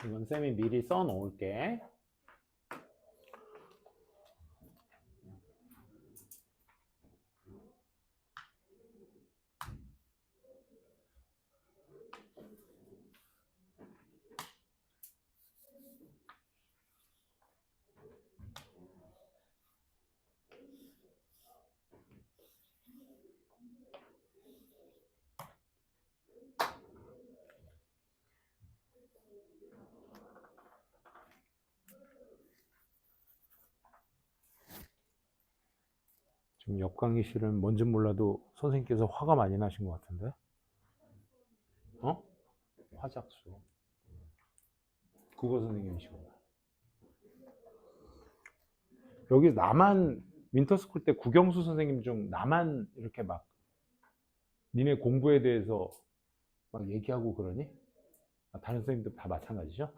이건 쌤이 미리 써 놓을게. 지금 옆 강의실은 뭔지 몰라도 선생님께서 화가 많이 나신 것 같은데? 어? 화작수. 국어 선생님이시구나. 여기 나만 윈터스쿨 때 국영수 선생님 중 나만 이렇게 막 니네 공부에 대해서 막 얘기하고 그러니? 아, 다른 선생님들 다 마찬가지죠?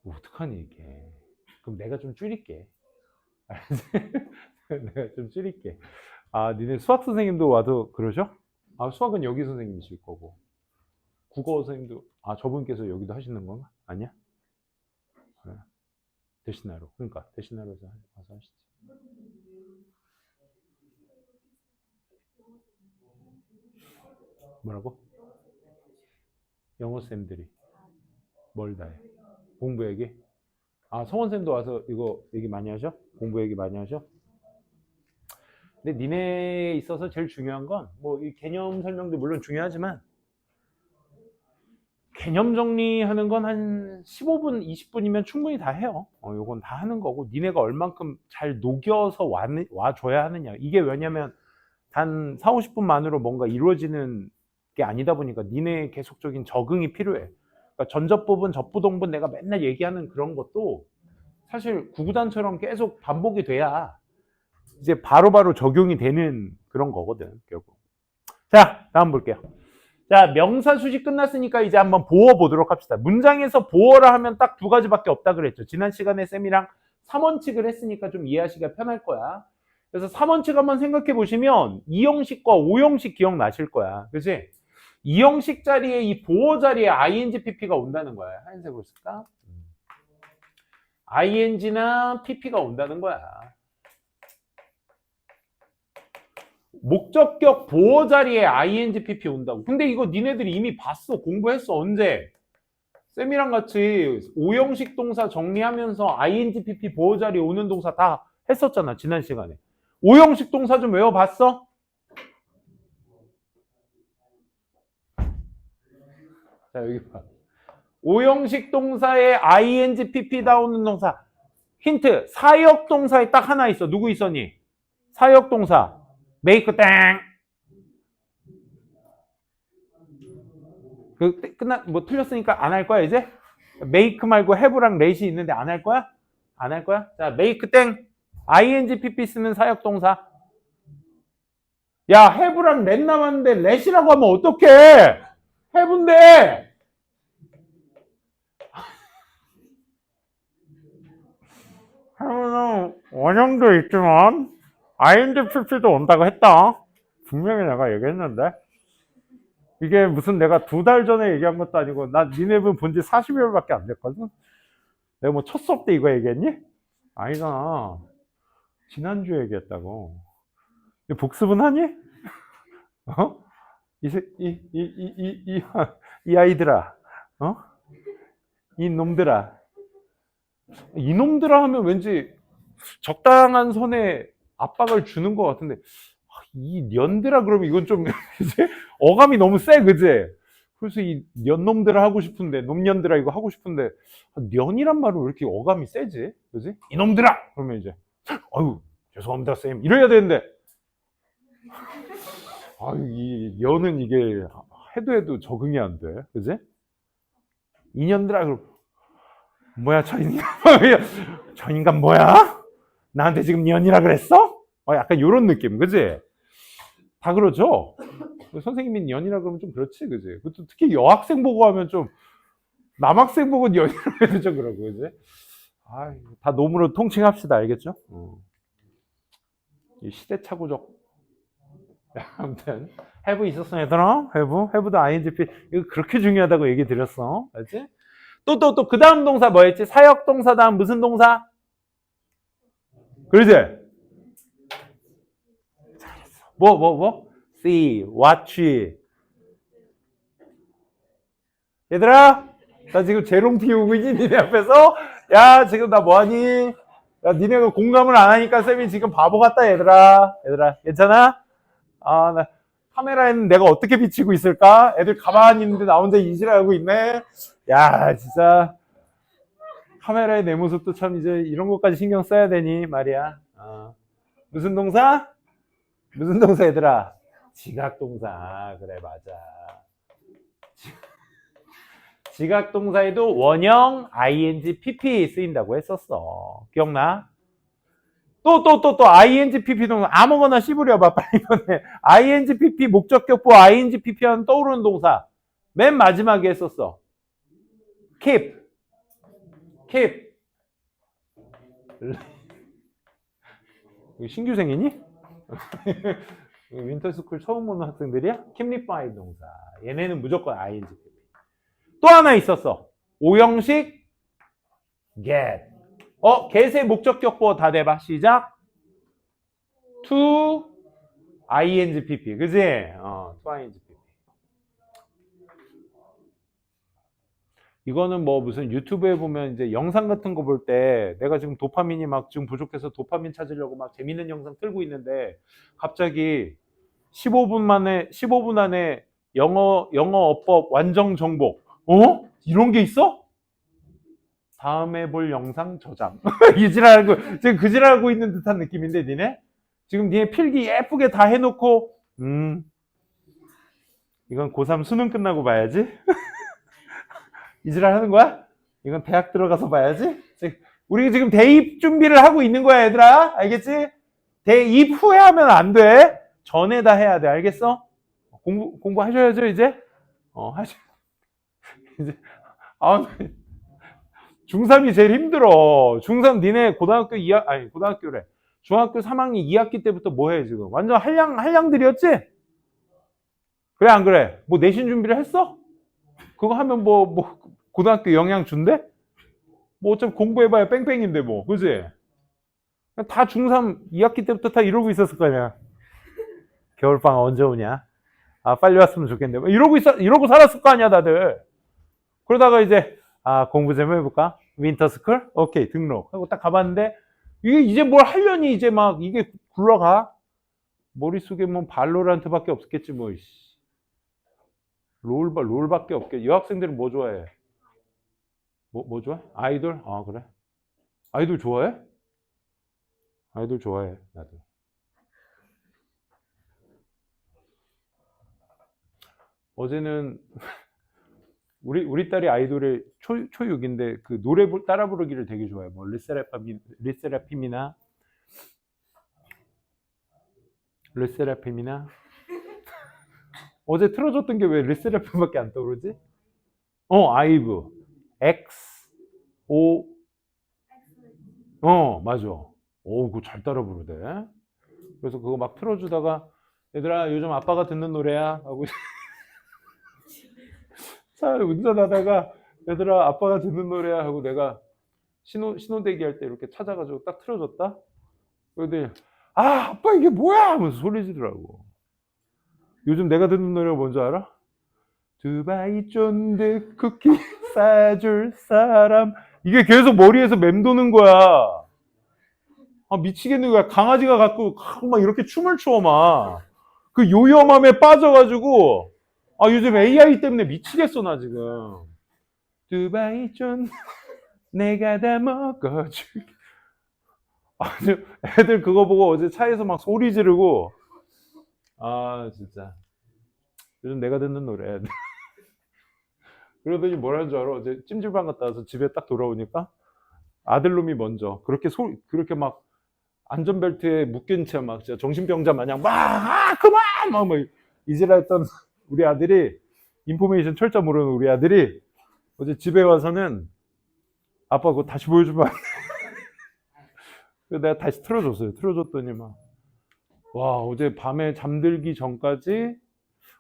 어떡하니 이게. 그럼 내가 좀 줄일게. 내가 좀 줄일게. 아, 니네 수학 선생님도 와도 그러죠? 아, 수학은 여기 선생님이실 거고. 국어 선생님도, 아, 저분께서 여기도 하시는 건가? 아니야? 네. 대신하러. 그러니까, 대신하러서 와서 하시지. 뭐라고? 영어쌤들이. 뭘 다 해? 공부 얘기? 아, 성원쌤도 와서 이거 얘기 많이 하셔? 공부 얘기 많이 하셔? 근데 니네에 있어서 제일 중요한 건, 뭐, 이 개념 설명도 물론 중요하지만, 개념 정리하는 건 한 15분, 20분이면 충분히 다 해요. 요건 다 하는 거고, 니네가 얼만큼 잘 녹여서 와줘야 하느냐. 이게 왜냐면, 단 4, 50분만으로 뭔가 이루어지는 게 아니다 보니까 니네의 계속적인 적응이 필요해. 그러니까 전접부분, 접부동분 내가 맨날 얘기하는 그런 것도 사실 구구단처럼 계속 반복이 돼야 이제 바로바로 적용이 되는 그런 거거든, 결국. 자, 다음 볼게요. 자, 명사 수식 끝났으니까 이제 한번 보어 보도록 합시다. 문장에서 보어라 하면 딱 두 가지밖에 없다 그랬죠. 지난 시간에 쌤이랑 3원칙을 했으니까 좀 이해하시기가 편할 거야. 그래서 3원칙 한번 생각해 보시면 2형식과 5형식 기억나실 거야. 그치? 2형식 자리에 이 보어 자리에 ing, pp가 온다는 거야. 하얀색으로 쓸까? ing나 pp가 온다는 거야. 목적격 보어 자리에 ing, pp 온다고. 근데 이거 니네들이 이미 봤어. 공부했어. 언제? 쌤이랑 같이 5형식 동사 정리하면서 ing, pp 보어 자리에 오는 동사 다 했었잖아. 지난 시간에. 5형식 동사 좀 외워봤어? 자, 여기 봐. 5형식 동사에 ing, pp 나오는 동사. 힌트. 사역 동사에 딱 하나 있어. 누구 있었니? 사역 동사. make 땡. 뭐 틀렸으니까 안 할 거야, 이제? make 말고 have랑 let이 있는데 안 할 거야? 안 할 거야? 자, make 땡. ing, pp 쓰는 사역 동사. 야, have랑 let 남았는데 let이라고 하면 어떡해? have인데. have는 원형도 있지만 ing, pp도 온다고 했다. 분명히 내가 얘기했는데. 이게 무슨 내가 2달 전에 얘기한 것도 아니고 나 니네분 본 지 40여일밖에 안 됐거든. 내가 뭐 첫 수업 때 이거 얘기했니? 아니잖아. 지난주에 얘기했다고. 복습은 하니? 어? 이 아이들아. 어? 이 놈들아. 이 놈들아 하면 왠지 적당한 선에 압박을 주는 것 같은데 이 년들아 그러면 이건 좀 이제 어감이 너무 세, 그제? 그래서 이 년놈들아 하고 싶은데 놈년들아 이거 하고 싶은데 년이란 말은 왜 이렇게 어감이 세지? 그지? 이놈들아 그러면 이제 아유 죄송합니다 쌤 이래야 되는데 아유 이 년은 이게 해도 적응이 안 돼, 그지? 이년들아 그럼 뭐야 저 인간 저 인간 뭐야? 나한테 지금 년이라 그랬어? 약간 이런 느낌, 그지? 다 그러죠? 선생님이 년이라 그러면 좀 그렇지, 그지? 그것도 특히 여학생 보고 하면 좀, 남학생 보고 년이라고 해도 좀 그러고, 그지? 다 놈으로 통칭합시다, 알겠죠? 이 시대착오적. 아무튼, have 있었어, 얘들아? have도 INGP. 이거 그렇게 중요하다고 얘기 드렸어. 알지? 또, 그 다음 동사 뭐였지? 사역 동사 다음 무슨 동사? 그러지? 잘했어. 뭐? see, watch. 얘들아, 나 지금 재롱 피우고 있니? 니네 앞에서? 야, 지금 나 뭐하니? 야, 니네가 공감을 안 하니까 쌤이 지금 바보 같다, 얘들아. 괜찮아? 나 카메라에는 내가 어떻게 비치고 있을까? 애들 가만히 있는데 나 혼자 이질하고 있네? 야, 진짜. 카메라의 내 모습도 참 이제 이런 것까지 신경 써야 되니 말이야. 무슨 동사? 무슨 동사 얘들아? 지각동사. 그래, 맞아. 지각동사에도 원형 ing pp 쓰인다고 했었어. 기억나? 또 ing pp 동사 아무거나 씹으려봐 빨리 이번에. ing pp 목적격보 ing pp 하면 떠오르는 동사 맨 마지막에 했었어. keep. 신규생이니? 윈터스쿨 처음 보는 학생들이야? 킴리파이 동사. 얘네는 무조건 ing pp. 또 하나 있었어. 오형식 get. get의 목적격보 다 대봐. 시작. to ing pp. 그지? to ing pp. 이거는 뭐 무슨 유튜브에 보면 이제 영상 같은 거 볼 때 내가 지금 도파민이 막 지금 부족해서 도파민 찾으려고 막 재밌는 영상 틀고 있는데 갑자기 15분 안에 영어 어법 완전 정복. 이런 게 있어? 다음에 볼 영상 저장. 지금 그 지랄하고 있는 듯한 느낌인데 니네? 지금 니네 필기 예쁘게 다 해놓고 이건 고3 수능 끝나고 봐야지. 이 지랄 하는 거야? 이건 대학 들어가서 봐야지. 우리 지금 대입 준비를 하고 있는 거야 얘들아. 알겠지? 대입 후에 하면 안 돼. 전에 다 해야 돼. 알겠어? 공부하셔야죠 이제. 이제 중3이 제일 힘들어. 중3 니네 고등학교래. 중학교 3학년 2학기 때부터 뭐 해 지금? 완전 한량들이었지? 그래 안 그래? 뭐 내신 준비를 했어? 그거 하면 뭐 고등학교 영향 준대? 뭐 어차피 공부해봐야 뺑뺑인데 뭐. 그지? 다 중3 2학기 때부터 다 이러고 있었을 거 아니야. 겨울방학 언제 오냐? 빨리 왔으면 좋겠네. 이러고 살았을 거 아니야 다들. 그러다가 이제 공부 좀 해볼까? 윈터스쿨? 오케이 등록 하고 딱 가봤는데 이게 이제 뭘 하려니 이제 막 이게 굴러가? 머릿속에 뭐 발로란트밖에 없겠지 뭐. 롤밖에 없겠. 여학생들은 뭐 좋아해? 뭐 좋아해? 아이돌? 그래? 아이돌 좋아해? 아이돌 좋아해 나도. 어제는 우리 딸이 아이돌의 초6인데 그 노래 따라 부르기를 되게 좋아해. 뭐 르세라핌이나 어제 틀어줬던 게 왜 르세라핌밖에 안 떠오르지? 아이브 X O 맞아. 그거 잘 따라 부르대. 그래서 그거 막 틀어주다가 얘들아 요즘 아빠가 듣는 노래야 하고 차 운전하다가 얘들아 아빠가 듣는 노래야 하고 내가 신호대기 할 때 이렇게 찾아가지고 딱 틀어줬다. 그런데 아빠 이게 뭐야 하면서 소리 지르라고. 요즘 내가 듣는 노래가 뭔지 알아? 두바이 쫀득 쿠키 사줄 사람. 이게 계속 머리에서 맴도는 거야. 미치겠는 거야. 강아지가 갖고 막 이렇게 춤을 춰 막. 그 요염함에 빠져가지고 요즘 AI 때문에 미치겠어 나 지금. 두바이 쫀 내가 다 먹어줄게. 애들 그거 보고 어제 차에서 막 소리 지르고 진짜 요즘 내가 듣는 노래. 그러더니 뭐라는 줄 알아? 어제 찜질방 갔다 와서 집에 딱 돌아오니까 아들놈이 먼저 그렇게 막 안전벨트에 묶인 채 막 진짜 정신병자 마냥 그만 막 이지랄했던 우리 아들이 인포메이션 철자 모르는 우리 아들이 어제 집에 와서는 아빠 그거 다시 보여주면 안 돼? 그래서 내가 다시 틀어줬어요. 틀어줬더니 어제 밤에 잠들기 전까지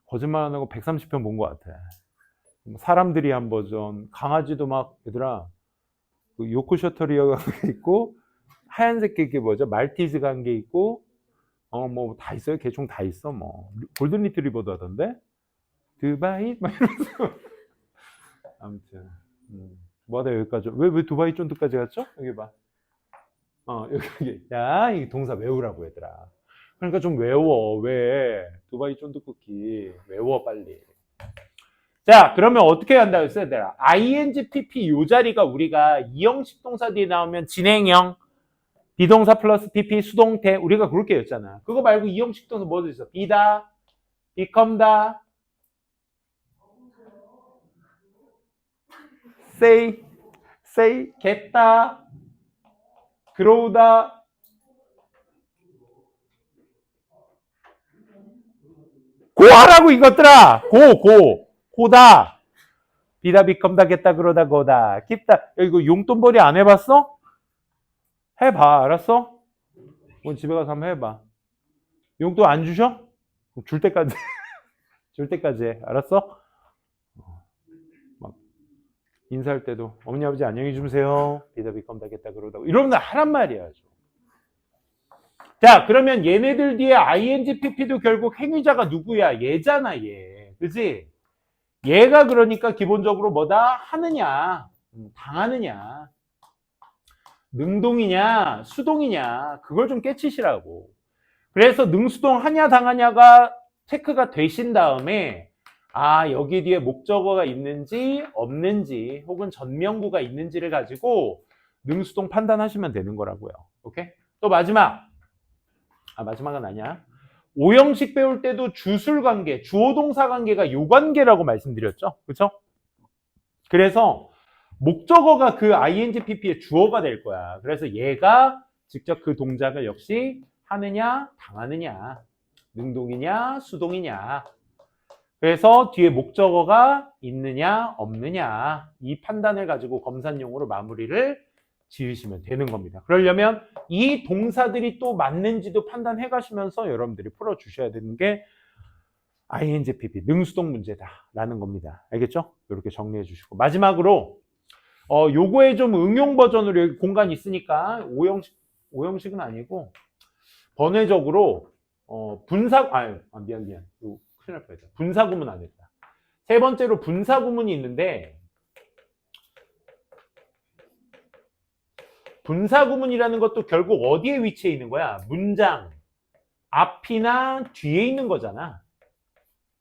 거짓말 안 하고 130편 본 것 같아. 사람들이 한 버전, 강아지도 막 얘들아 그 요크 셔터리어가 있고 하얀색 게 뭐죠? 말티즈가 한 게 있고 뭐 다 있어요. 개총 다 있어. 뭐 골든 리트리버도 하던데. 두바이 막 이러면서 아무튼 뭐하다 여기까지 왜 두바이 쫀득까지 갔죠? 여기 봐. 여기 야 이 동사 외우라고 얘들아. 그러니까 좀 외워. 왜 두바이 쫀득 쿠키 외워 빨리. 자 그러면 어떻게 한다 했어요? ing pp 요 자리가 우리가 이형식 동사 뒤에 나오면 진행형 비동사 플러스 PP 수동태 우리가 그렇게 했잖아. 그거 말고 이 형식도는 뭐도 있어? 비다, become다, say, get다, grow다, 고하라고 이것들아. 고다. 비다, become다, get다, grow다, go다, keep다. 이거 용돈벌이 안 해봤어? 해봐, 알았어? 오늘 집에 가서 한번 해봐. 용돈 안 주셔? 줄 때까지 줄 때까지 해. 알았어? 막 인사할 때도 어머니 아버지 안녕히 주무세요. 비다 비컴다겠다 그러다 이러면 하란 말이야. 자, 그러면 얘네들 뒤에 ing pp도 결국 행위자가 누구야? 얘잖아, 얘. 그지? 얘가 그러니까 기본적으로 뭐다? 하느냐, 당하느냐, 능동이냐, 수동이냐, 그걸 좀 깨치시라고. 그래서 능수동 하냐 당하냐가 체크가 되신 다음에 아, 여기 뒤에 목적어가 있는지 없는지 혹은 전명구가 있는지를 가지고 능수동 판단하시면 되는 거라고요. 오케이? 또 마지막은 아니야. 오형식 배울 때도 주술 관계, 주어 동사 관계가 요 관계라고 말씀드렸죠. 그렇죠? 그래서 목적어가 그 ing pp의 주어가 될 거야. 그래서 얘가 직접 그 동작을 역시 하느냐, 당하느냐, 능동이냐, 수동이냐. 그래서 뒤에 목적어가 있느냐, 없느냐 이 판단을 가지고 검산용으로 마무리를 지으시면 되는 겁니다. 그러려면 이 동사들이 또 맞는지도 판단해 가시면서 여러분들이 풀어주셔야 되는 게 ing pp, 능수동 문제다라는 겁니다. 알겠죠? 이렇게 정리해 주시고 마지막으로 요거에 좀 응용 버전으로 여기 공간이 있으니까 오형식은 아니고 번외적으로 미안 큰일 날 뻔했다. 분사구문 안 했다. 세 번째로 분사구문이 있는데 분사구문이라는 것도 결국 어디에 위치해 있는 거야? 문장 앞이나 뒤에 있는 거잖아.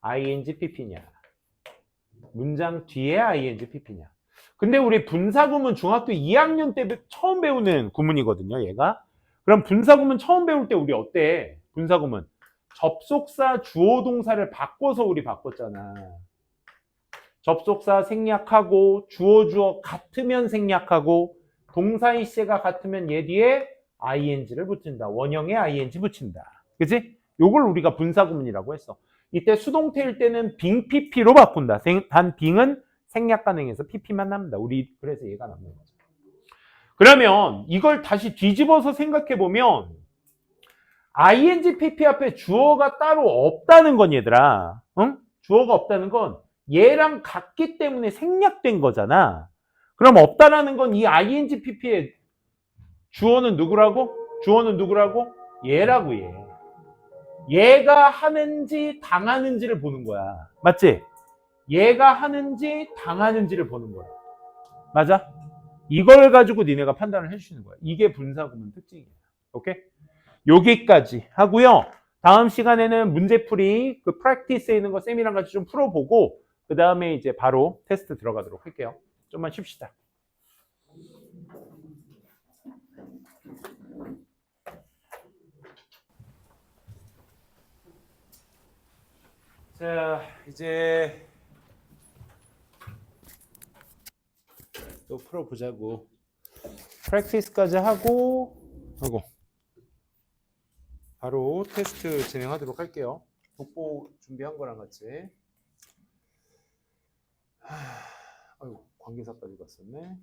ing pp냐 문장 뒤에 ing pp냐. 근데 우리 분사구문 중학교 2학년 때 처음 배우는 구문이거든요, 얘가. 그럼 분사구문 처음 배울 때 우리 어때? 분사구문 접속사 주어 동사를 바꿔서 우리 바꿨잖아. 접속사 생략하고 주어 같으면 생략하고 동사의 시제가 같으면 얘 뒤에 ing를 붙인다. 원형에 ing 붙인다. 그치? 요걸 우리가 분사구문이라고 했어. 이때 수동태일 때는 빙 pp로 바꾼다. 단 빙은 생략 가능해서 pp만 남는다. 우리 그래서 얘가 남는 거죠. 그러면 이걸 다시 뒤집어서 생각해 보면 ing pp 앞에 주어가 따로 없다는 건 얘들아. 응? 주어가 없다는 건 얘랑 같기 때문에 생략된 거잖아. 그럼 없다라는 건 이 ing pp의 주어는 누구라고? 얘라고 얘. 얘가 하는지 당하는지를 보는 거야. 맞지? 얘가 하는지 당하는지를 보는 거야. 맞아? 이걸 가지고 니네가 판단을 해주시는 거야. 이게 분사구문 특징이야. 오케이? 여기까지 하고요. 다음 시간에는 문제풀이 그 프랙티스에 있는 거 쌤이랑 같이 좀 풀어보고 그 다음에 이제 바로 테스트 들어가도록 할게요. 좀만 쉽시다. 자, 이제 또 풀어보자고. 프랙티스까지 하고 바로 테스트 진행하도록 할게요. 독보 준비한 거랑 같이. 아이고, 관계사까지 갔었네.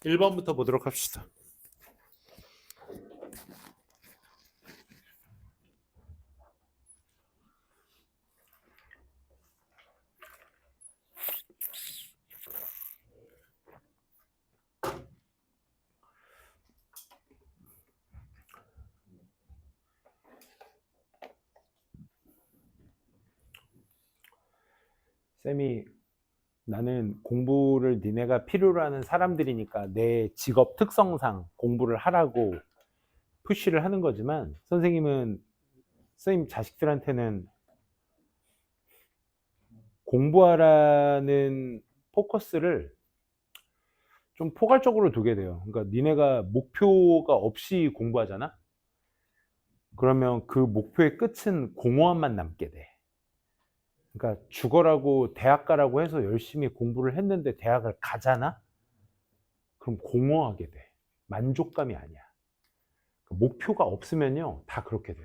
1번부터 보도록 합시다. 쌤이 나는 공부를 니네가 필요로 하는 사람들이니까 내 직업 특성상 공부를 하라고 푸시를 하는 거지만 선생님은 선생님 자식들한테는 공부하라는 포커스를 좀 포괄적으로 두게 돼요. 그러니까 니네가 목표가 없이 공부하잖아? 그러면 그 목표의 끝은 공허함만 남게 돼. 그러니까 죽어라고 대학 가라고 해서 열심히 공부를 했는데 대학을 가잖아? 그럼 공허하게 돼. 만족감이 아니야. 목표가 없으면요, 다 그렇게 돼.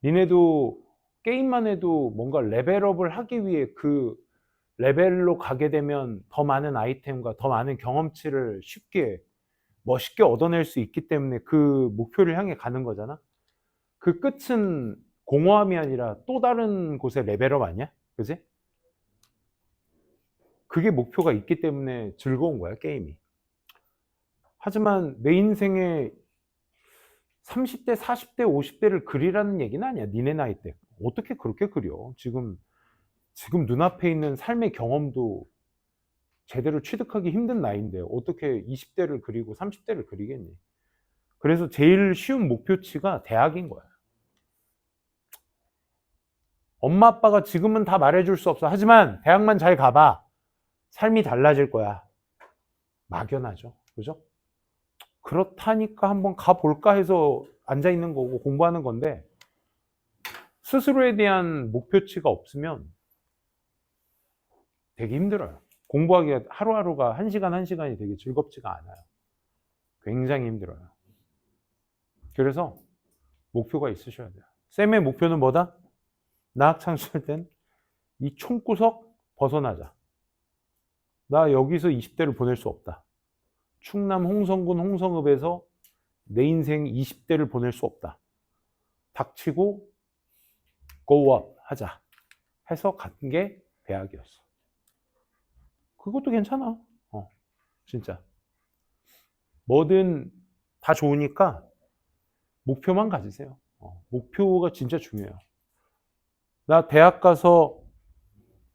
니네도 게임만 해도 뭔가 레벨업을 하기 위해 그 레벨로 가게 되면 더 많은 아이템과 더 많은 경험치를 쉽게 멋있게 얻어낼 수 있기 때문에 그 목표를 향해 가는 거잖아. 그 끝은 공허함이 아니라 또 다른 곳의 레벨업 아니야? 그지? 그게 목표가 있기 때문에 즐거운 거야, 게임이. 하지만 내 인생에 30대, 40대, 50대를 그리라는 얘기는 아니야. 니네 나이 때. 어떻게 그렇게 그려? 지금 눈앞에 있는 삶의 경험도 제대로 취득하기 힘든 나이인데 어떻게 20대를 그리고 30대를 그리겠니? 그래서 제일 쉬운 목표치가 대학인 거야. 엄마 아빠가 지금은 다 말해줄 수 없어. 하지만 대학만 잘 가봐. 삶이 달라질 거야. 막연하죠. 그죠? 그렇다니까 한번 가볼까 해서 앉아있는 거고 공부하는 건데 스스로에 대한 목표치가 없으면 되게 힘들어요. 공부하기가 하루하루가 한 시간이 되게 즐겁지가 않아요. 굉장히 힘들어요. 그래서 목표가 있으셔야 돼요. 쌤의 목표는 뭐다? 나 학창시절 땐 이 총구석 벗어나자. 나 여기서 20대를 보낼 수 없다. 충남 홍성군 홍성읍에서 내 인생 20대를 보낼 수 없다. 닥치고 go up 하자 해서 간 게 대학이었어. 그것도 괜찮아. 진짜. 뭐든 다 좋으니까 목표만 가지세요. 목표가 진짜 중요해요. 나 대학 가서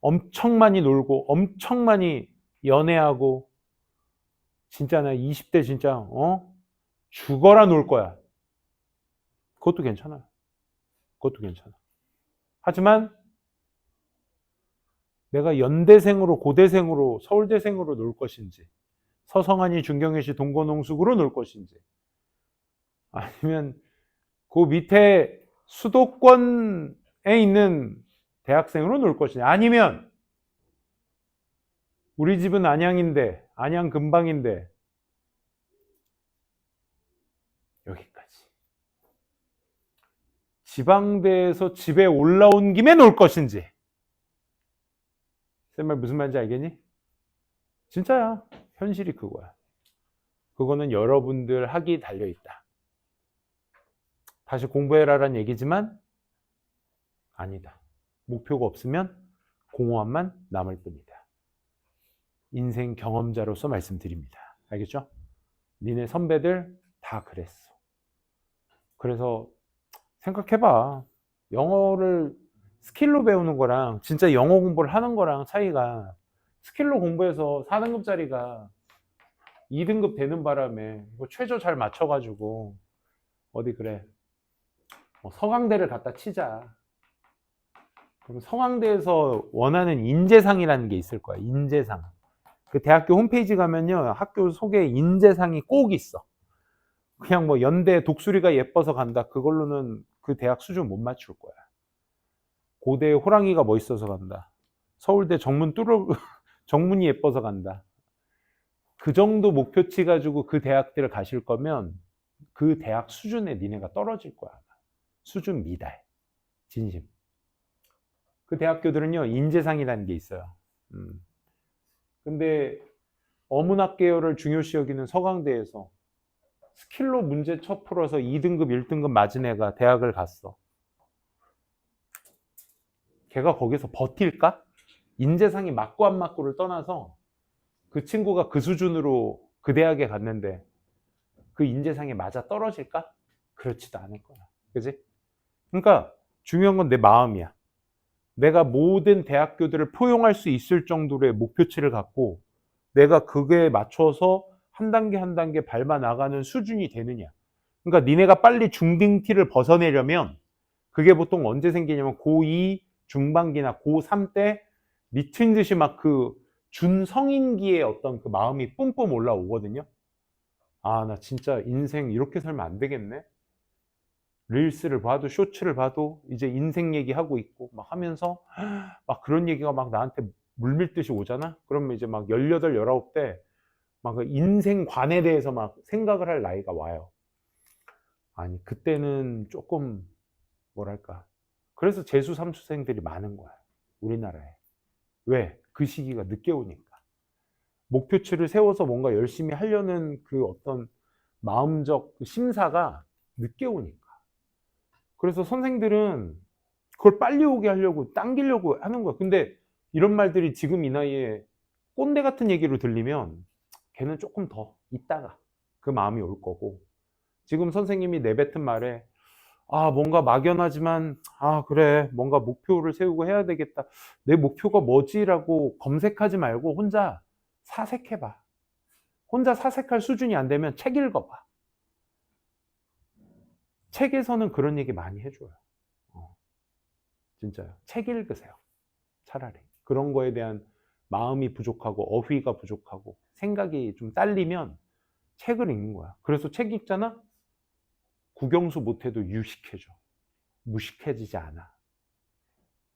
엄청 많이 놀고 엄청 많이 연애하고 진짜 나 20대 진짜 죽어라 놀 거야. 그것도 괜찮아요. 그것도 괜찮아. 하지만 내가 연대생으로 고대생으로 서울대생으로 놀 것인지 서성하니 중경외시 동고농숙으로 놀 것인지 아니면 그 밑에 수도권에 있는 대학생으로 놀 것이냐 아니면 우리 집은 안양인데 안양 근방인데 여기까지 지방대에서 집에 올라온 김에 놀 것인지 쌤 말 무슨 말인지 알겠니? 진짜야. 현실이 그거야. 그거는 여러분들 학이 달려있다. 다시 공부해라라는 얘기지만 아니다. 목표가 없으면 공허함만 남을 뿐이다. 인생 경험자로서 말씀드립니다. 알겠죠? 니네 선배들 다 그랬어. 그래서 생각해봐. 영어를 스킬로 배우는 거랑 진짜 영어 공부를 하는 거랑 차이가 스킬로 공부해서 4등급짜리가 2등급 되는 바람에 이거 최저 잘 맞춰가지고 어디 그래 서강대를 갖다 치자. 그럼 서강대에서 원하는 인재상이라는 게 있을 거야. 인재상. 그 대학교 홈페이지 가면요 학교 소개에 인재상이 꼭 있어. 그냥 뭐 연대 독수리가 예뻐서 간다 그걸로는 그 대학 수준 못 맞출 거야. 고대 호랑이가 멋있어서 간다. 서울대 정문이 예뻐서 간다. 그 정도 목표치 가지고 그 대학들을 가실 거면 그 대학 수준에 니네가 떨어질 거야. 수준 미달. 진심. 그 대학교들은요 인재상이라는 게 있어요. 근데 어문학 계열을 중요시 여기는 서강대에서 스킬로 문제 쳐 풀어서 2등급, 1등급 맞은 애가 대학을 갔어. 걔가 거기서 버틸까? 인재상이 맞고 안 맞고를 떠나서 그 친구가 그 수준으로 그 대학에 갔는데 그 인재상에 맞아 떨어질까? 그렇지도 않을 거야. 그지? 그러니까 중요한 건 내 마음이야. 내가 모든 대학교들을 포용할 수 있을 정도의 목표치를 갖고 내가 그게 맞춰서 한 단계 한 단계 밟아 나가는 수준이 되느냐. 그러니까 니네가 빨리 중딩티를 벗어내려면 그게 보통 언제 생기냐면 고2 중반기나 고3 때 미친 듯이 막 그 준성인기의 어떤 그 마음이 뿜뿜 올라오거든요. 아, 나 진짜 인생 이렇게 살면 안 되겠네. 릴스를 봐도 쇼츠를 봐도 이제 인생 얘기하고 있고 막 하면서 막 그런 얘기가 막 나한테 물밀듯이 오잖아. 그러면 이제 막 18, 19대 막 그 인생관에 대해서 막 생각을 할 나이가 와요. 아니, 그때는 조금 뭐랄까. 그래서 재수 삼수생들이 많은 거야. 우리나라에. 왜? 그 시기가 늦게 오니까. 목표치를 세워서 뭔가 열심히 하려는 그 어떤 마음적 심사가 늦게 오니까. 그래서 선생들은 그걸 빨리 오게 하려고 당기려고 하는 거야. 근데 이런 말들이 지금 이 나이에 꼰대 같은 얘기로 들리면 걔는 조금 더 있다가 그 마음이 올 거고, 지금 선생님이 내뱉은 말에 아, 뭔가 막연하지만 아, 그래, 뭔가 목표를 세우고 해야 되겠다. 내 목표가 뭐지라고 검색하지 말고 혼자 사색해봐. 혼자 사색할 수준이 안 되면 책 읽어봐. 책에서는 그런 얘기 많이 해줘요. 진짜요. 책 읽으세요. 차라리. 그런 거에 대한 마음이 부족하고 어휘가 부족하고 생각이 좀 딸리면 책을 읽는 거야. 그래서 책 읽잖아? 국영수 못해도 유식해져. 무식해지지 않아.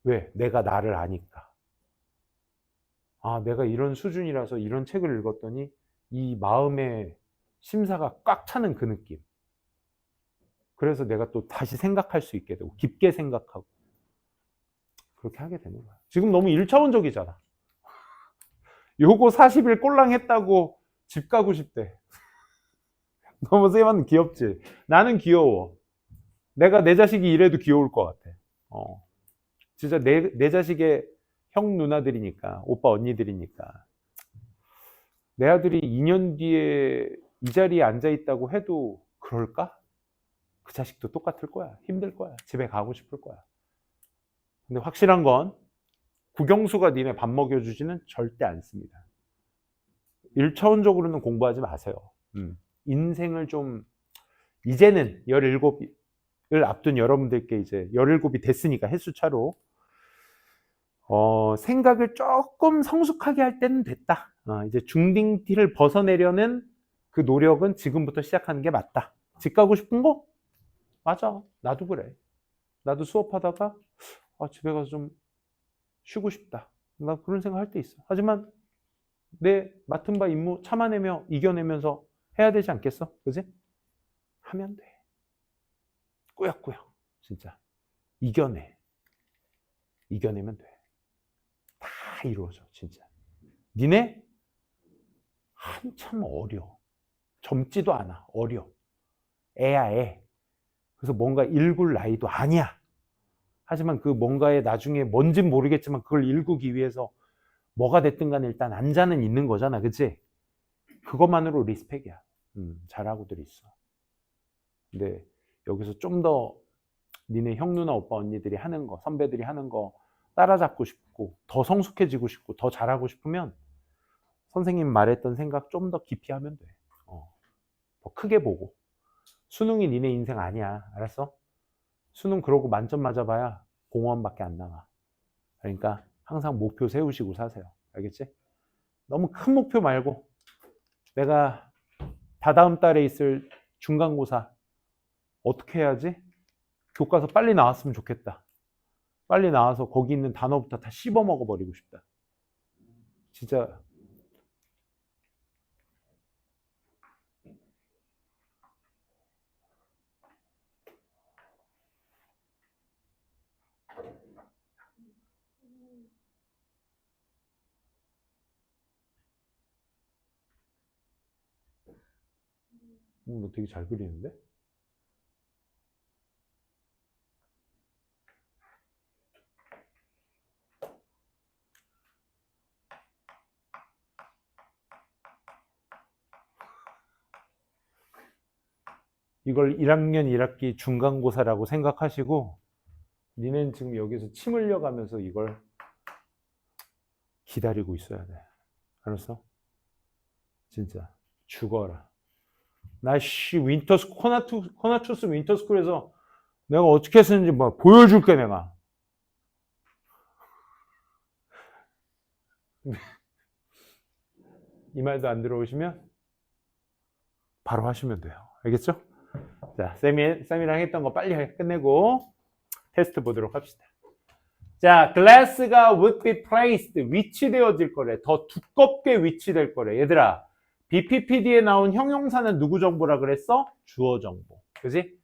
왜? 내가 나를 아니까. 아, 내가 이런 수준이라서 이런 책을 읽었더니 이 마음의 심사가 꽉 차는 그 느낌. 그래서 내가 또 다시 생각할 수 있게 되고 깊게 생각하고 그렇게 하게 되는 거야. 지금 너무 1차원적이잖아. 요거 40일 꼴랑 했다고 집 가고 싶대. 너무 쌤한테 귀엽지? 나는 귀여워. 내가 내 자식이 이래도 귀여울 것 같아. 진짜 내 자식의 형 누나들이니까, 오빠 언니들이니까. 내 아들이 2년 뒤에 이 자리에 앉아 있다고 해도 그럴까? 그 자식도 똑같을 거야. 힘들 거야. 집에 가고 싶을 거야. 근데 확실한 건 국영수가 니네 밥 먹여주지는 절대 않습니다. 1차원적으로는 공부하지 마세요. 인생을 좀, 이제는 17을 앞둔 여러분들께 이제 17이 됐으니까 횟수차로 생각을 조금 성숙하게 할 때는 됐다. 이제 중딩티를 벗어내려는 그 노력은 지금부터 시작하는 게 맞다. 집 가고 싶은 거? 맞아. 나도 그래. 나도 수업하다가 집에 가서 좀 쉬고 싶다. 나 그런 생각 할 때 있어. 하지만 내 맡은 바 임무 참아내며 이겨내면서 해야 되지 않겠어? 그지? 하면 돼. 꾸역꾸역. 진짜. 이겨내면 돼. 다 이루어져. 진짜. 니네 한참 어려. 젊지도 않아. 어려. 애야, 애. 그래서 뭔가 일굴 나이도 아니야. 하지만 그 뭔가에 나중에 뭔진 모르겠지만 그걸 일구기 위해서 뭐가 됐든 간에 일단 앉아는 있는 거잖아. 그치? 그것만으로 리스펙이야. 잘하고들 있어. 근데 여기서 좀 더 니네 형 누나 오빠 언니들이 하는 거, 선배들이 하는 거 따라잡고 싶고 더 성숙해지고 싶고 더 잘하고 싶으면 선생님 말했던 생각 좀 더 깊이 하면 돼. 더 크게 보고. 수능이 니네 인생 아니야. 알았어? 수능 그러고 만점 맞아봐야 공무원밖에 안 나와. 그러니까 항상 목표 세우시고 사세요. 알겠지? 너무 큰 목표 말고 내가 다다음 달에 있을 중간고사 어떻게 해야지? 교과서 빨리 나왔으면 좋겠다. 빨리 나와서 거기 있는 단어부터 다 씹어 먹어버리고 싶다. 진짜 너 되게 잘 그리는데? 이걸 1학년 1학기 중간고사라고 생각하시고 니는 지금 여기서 침 흘려가면서 이걸 기다리고 있어야 돼. 알았어? 진짜 죽어라. 나 코나투스 윈터스쿨에서 내가 어떻게 쓰는지 뭐 보여줄게 내가. 이 말도 안 들어오시면 바로 하시면 돼요. 알겠죠? 자, 쌤이랑 했던 거 빨리 끝내고 테스트 보도록 합시다. 자, glass가 would be placed, 위치되어질 거래. 더 두껍게 위치될 거래. 얘들아, BPPD에 나온 형용사는 누구 정보라 그랬어? 주어 정보. 그지?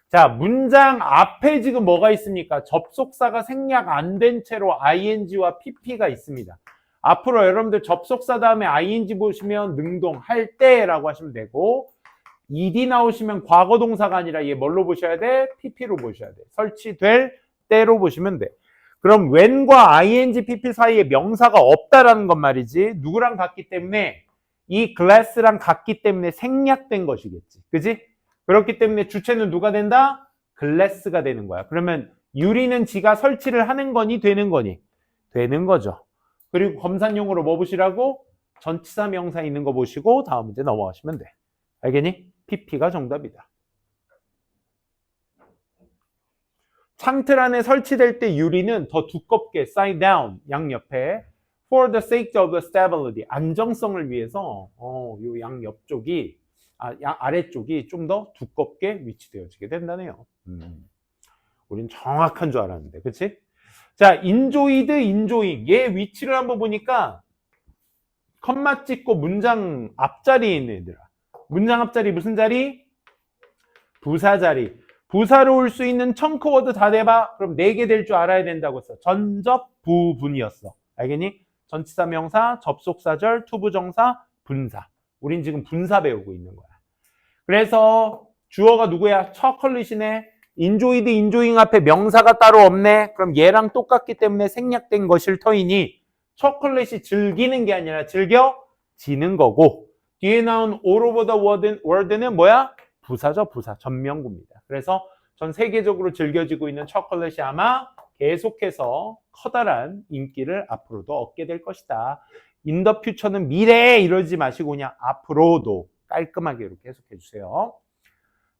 자, 문장 앞에 지금 뭐가 있습니까? 접속사가 생략 안 된 채로 ing와 pp가 있습니다. 앞으로 여러분들 접속사 다음에 ing 보시면 능동할 때라고 하시면 되고, ed 나오시면 과거 동사가 아니라 얘 뭘로 보셔야 돼? pp로 보셔야 돼. 설치될 때로 보시면 돼. 그럼 when과 ing, pp 사이에 명사가 없다라는 건 말이지. 누구랑 같기 때문에 이 glass랑 같기 때문에 생략된 것이겠지. 그지? 그렇기 때문에 주체는 누가 된다? glass가 되는 거야. 그러면 유리는 지가 설치를 하는 거니 되는 거니? 되는 거죠. 그리고 검산용으로 뭐 보시라고? 전치사 명사 있는 거 보시고 다음 문제 넘어가시면 돼. 알겠니? PP가 정답이다. 창틀 안에 설치될 때 유리는 더 두껍게 side down 양옆에 for the sake of the stability 안정성을 위해서 요 양옆쪽이 아래쪽이 좀 더 두껍게 위치되어지게 된다네요. 우린 정확한 줄 알았는데, 그치? 자, enjoyed, enjoying 얘 위치를 한번 보니까 컴마 찍고 문장 앞자리에 있는 애들아. 문장 앞자리 무슨 자리? 부사 자리. 부사로 올 수 있는 청크워드 다 대봐. 그럼 4개 될 줄 알아야 된다고 했어. 전접 부분이었어. 알겠니? 전치사 명사, 접속사절, 투부정사, 분사. 우린 지금 분사 배우고 있는 거야. 그래서 주어가 누구야? 초콜릿이네. enjoyed, enjoying 앞에 명사가 따로 없네. 그럼 얘랑 똑같기 때문에 생략된 것일 터이니 초콜릿이 즐기는 게 아니라 즐겨지는 거고 뒤에 나온 all over the world는 뭐야? 부사죠, 부사. 전명구입니다. 그래서 전 세계적으로 즐겨지고 있는 초콜릿이 아마 계속해서 커다란 인기를 앞으로도 얻게 될 것이다. in the future는 미래에 이러지 마시고 그냥 앞으로도 깔끔하게 이렇게 해석해 주세요.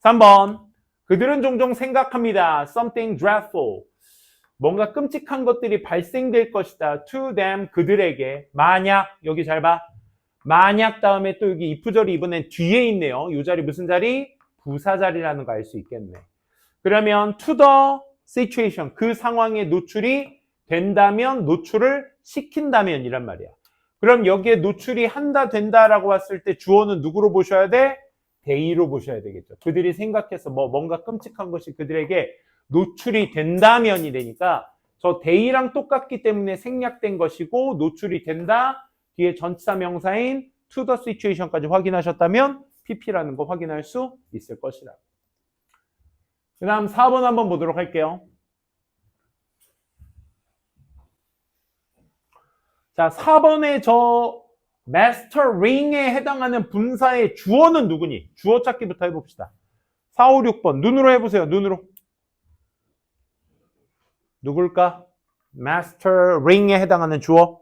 3번. 그들은 종종 생각합니다. Something dreadful. 뭔가 끔찍한 것들이 발생될 것이다. To them, 그들에게. 만약, 여기 잘 봐. 만약 다음에 또 여기 if절이 이번엔 뒤에 있네요. 이 자리 무슨 자리? 부사 자리라는 거 알 수 있겠네. 그러면 to the situation, 그 상황에 노출이 된다면, 노출을 시킨다면 이란 말이야. 그럼 여기에 노출이 한다, 된다라고 봤을 때 주어는 누구로 보셔야 돼? they로 보셔야 되겠죠. 그들이 생각해서 뭔가 끔찍한 것이 그들에게 노출이 된다면이 되니까 저 they랑 똑같기 때문에 생략된 것이고 노출이 된다. 뒤에 전치사 명사인 to the situation까지 확인하셨다면 pp라는 거 확인할 수 있을 것이라. 그 다음 4번 한번 보도록 할게요. 자, 4번에 저 mastering에 해당하는 분사의 주어는 누구니? 주어 찾기부터 해봅시다. 4, 5, 6번 눈으로 해보세요. 눈으로. 누굴까? mastering에 해당하는 주어.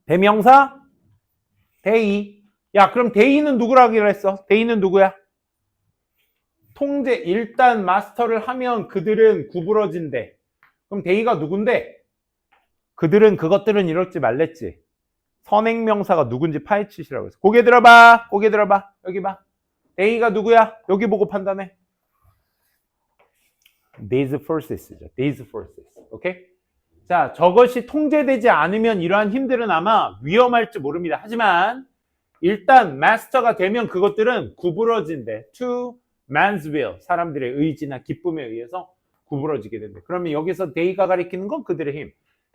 대명사? they. 야, 그럼 they는 누구라고 하기로 했어? they는 누구야? 통제. 일단 마스터를 하면 그들은 구부러진대. 그럼 they가 누군데? 그들은 그것들은 이럴지 말랬지. 선행명사가 누군지 파헤치시라고 했어. 고개 들어봐. 고개 들어봐. 여기 봐. they가 누구야? 여기 보고 판단해. these forces죠. these forces. 오케이? 자, 저것이 통제되지 않으면 이러한 힘들은 아마 위험할지 모릅니다. 하지만 일단 마스터가 되면 그것들은 구부러진대. To man's will. 사람들의 의지나 기쁨에 의해서 구부러지게 된대. 그러면 여기서 they가 가리키는 건 그들의 힘.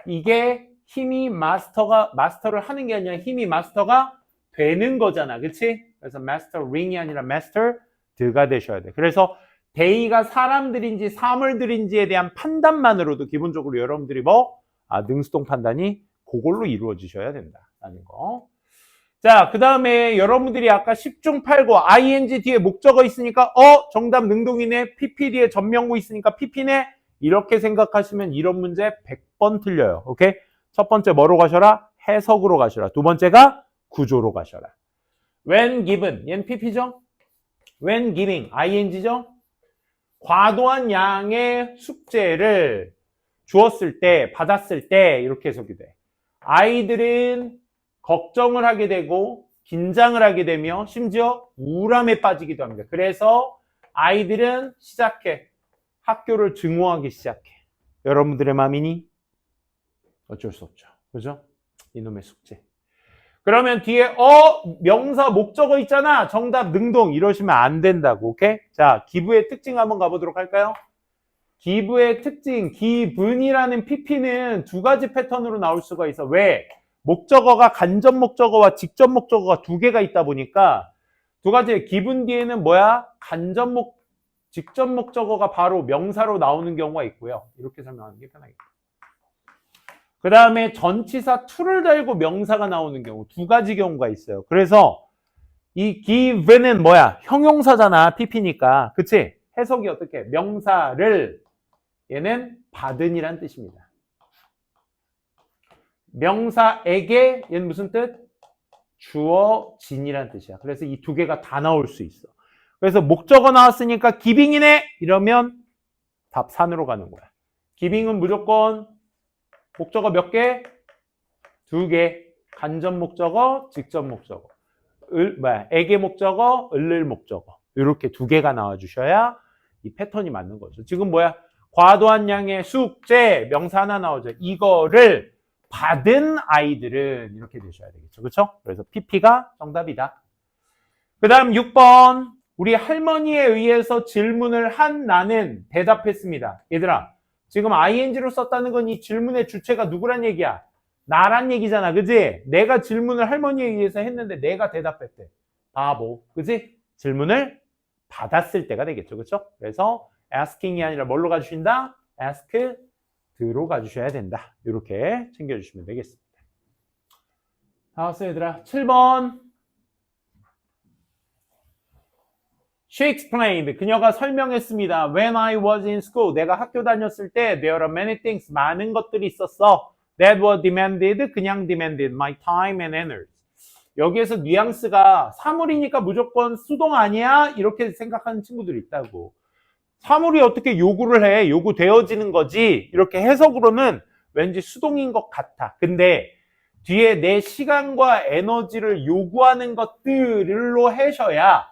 이게 힘이 마스터를 하는 게 아니라 힘이 마스터가 되는 거잖아. 그치? 그래서 mastering이 아니라 mastered가 되셔야 돼. 그래서 they가 사람들인지 사물들인지에 대한 판단만으로도 기본적으로 여러분들이 능수동 판단이 그걸로 이루어지셔야 된다라는 거. 자, 그 다음에 여러분들이 아까 10중 8구 ing 뒤에 목적어 있으니까 정답 능동이네. pp 뒤에 전명구 있으니까 pp네. 이렇게 생각하시면 이런 문제 100번 틀려요. 오케이? 첫 번째 뭐로 가셔라? 해석으로 가셔라. 두 번째가 구조로 가셔라. When given, 얘는 pp죠? When giving, ing죠? 과도한 양의 숙제를 주었을 때, 받았을 때 이렇게 해석이 돼. 아이들은 걱정을 하게 되고 긴장을 하게 되며 심지어 우울함에 빠지기도 합니다. 그래서 아이들은 학교를 증오하기 시작해. 여러분들의 마음이니? 어쩔 수 없죠. 그죠? 이놈의 숙제. 그러면 뒤에 명사 목적어 있잖아. 정답 능동 이러시면 안 된다고. 오케이? 자, 기부의 특징 한번 가보도록 할까요? 기부의 특징, 기분이라는 PP는 두 가지 패턴으로 나올 수가 있어. 왜? 목적어가 간접 목적어와 직접 목적어가 두 개가 있다 보니까 두 가지 기분 뒤에는 뭐야? 직접 목적어가 바로 명사로 나오는 경우가 있고요. 이렇게 설명하는 게 편하겠다. 그 다음에 전치사 to를 달고 명사가 나오는 경우 두 가지 경우가 있어요. 그래서 이 give는 뭐야? 형용사잖아. PP니까. 그치? 해석이 어떻게? 명사를 얘는 받은이란 뜻입니다. 명사에게 얘는 무슨 뜻? 주어진이란 뜻이야. 그래서 이 두 개가 다 나올 수 있어. 그래서 목적어 나왔으니까 기빙이네 이러면 답 3으로 가는 거야. 기빙은 무조건 목적어 몇 개? 2개. 간접 목적어, 직접 목적어. 에게 목적어, 을을 목적어. 이렇게 2개가 나와주셔야 이 패턴이 맞는 거죠. 지금 뭐야? 과도한 양의 숙제, 명사 하나 나오죠. 이거를 받은 아이들은 이렇게 되셔야 되겠죠. 그렇죠? 그래서 PP가 정답이다. 그 다음 6번. 우리 할머니에 의해서 질문을 한 나는 대답했습니다. 얘들아, 지금 ing로 썼다는 건 이 질문의 주체가 누구란 얘기야? 나란 얘기잖아. 그지? 내가 질문을 할머니에 의해서 했는데 내가 대답했대. 바보. 그지? 질문을 받았을 때가 되겠죠. 그렇죠? 그래서 asking이 아니라 뭘로 가주신다? asked로 가주셔야 된다. 이렇게 챙겨주시면 되겠습니다. 다 왔어요, 얘들아. 7번. She explained. 그녀가 설명했습니다. When I was in school. 내가 학교 다녔을 때 there are many things. 많은 것들이 있었어. That were demanded. 그냥 demanded. My time and energy. 여기에서 뉘앙스가 사물이니까 무조건 수동 아니야? 이렇게 생각하는 친구들이 있다고. 사물이 어떻게 요구를 해? 요구되어지는 거지. 이렇게 해석으로는 왠지 수동인 것 같아. 근데 뒤에 내 시간과 에너지를 요구하는 것들로 하셔야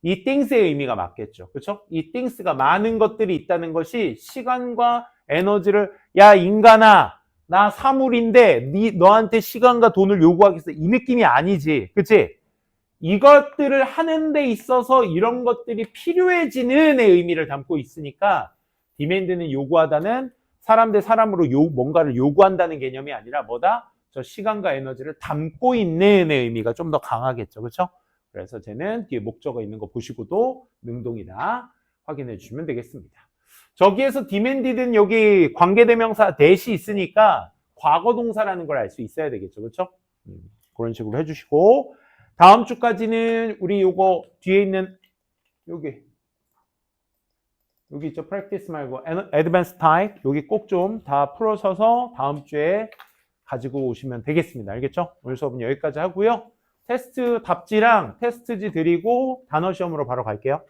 이 things의 의미가 맞겠죠. 그렇죠? 이 things가 많은 것들이 있다는 것이 시간과 에너지를 야 인간아 나 사물인데 너한테 시간과 돈을 요구하겠어. 이 느낌이 아니지. 그치? 이것들을 하는 데 있어서 이런 것들이 필요해지는 의 의미를 담고 있으니까 demand는 요구하다는 사람 대 사람으로 뭔가를 요구한다는 개념이 아니라 뭐다? 저 시간과 에너지를 담고 있는 의 의미가 좀 더 강하겠죠. 그렇죠? 그래서 쟤는 뒤에 목적어 있는 거 보시고도 능동이다 확인해 주시면 되겠습니다. 저기에서 demanded는 여기 관계대명사 that이 있으니까 과거동사라는 걸 알 수 있어야 되겠죠. 그렇죠? 그런 식으로 해주시고 다음 주까지는 우리 요거 뒤에 있는 여기 있죠. practice 말고 advanced type 여기 꼭 좀 다 풀어서서 다음 주에 가지고 오시면 되겠습니다. 알겠죠? 오늘 수업은 여기까지 하고요. 테스트 답지랑 테스트지 드리고 단어 시험으로 바로 갈게요.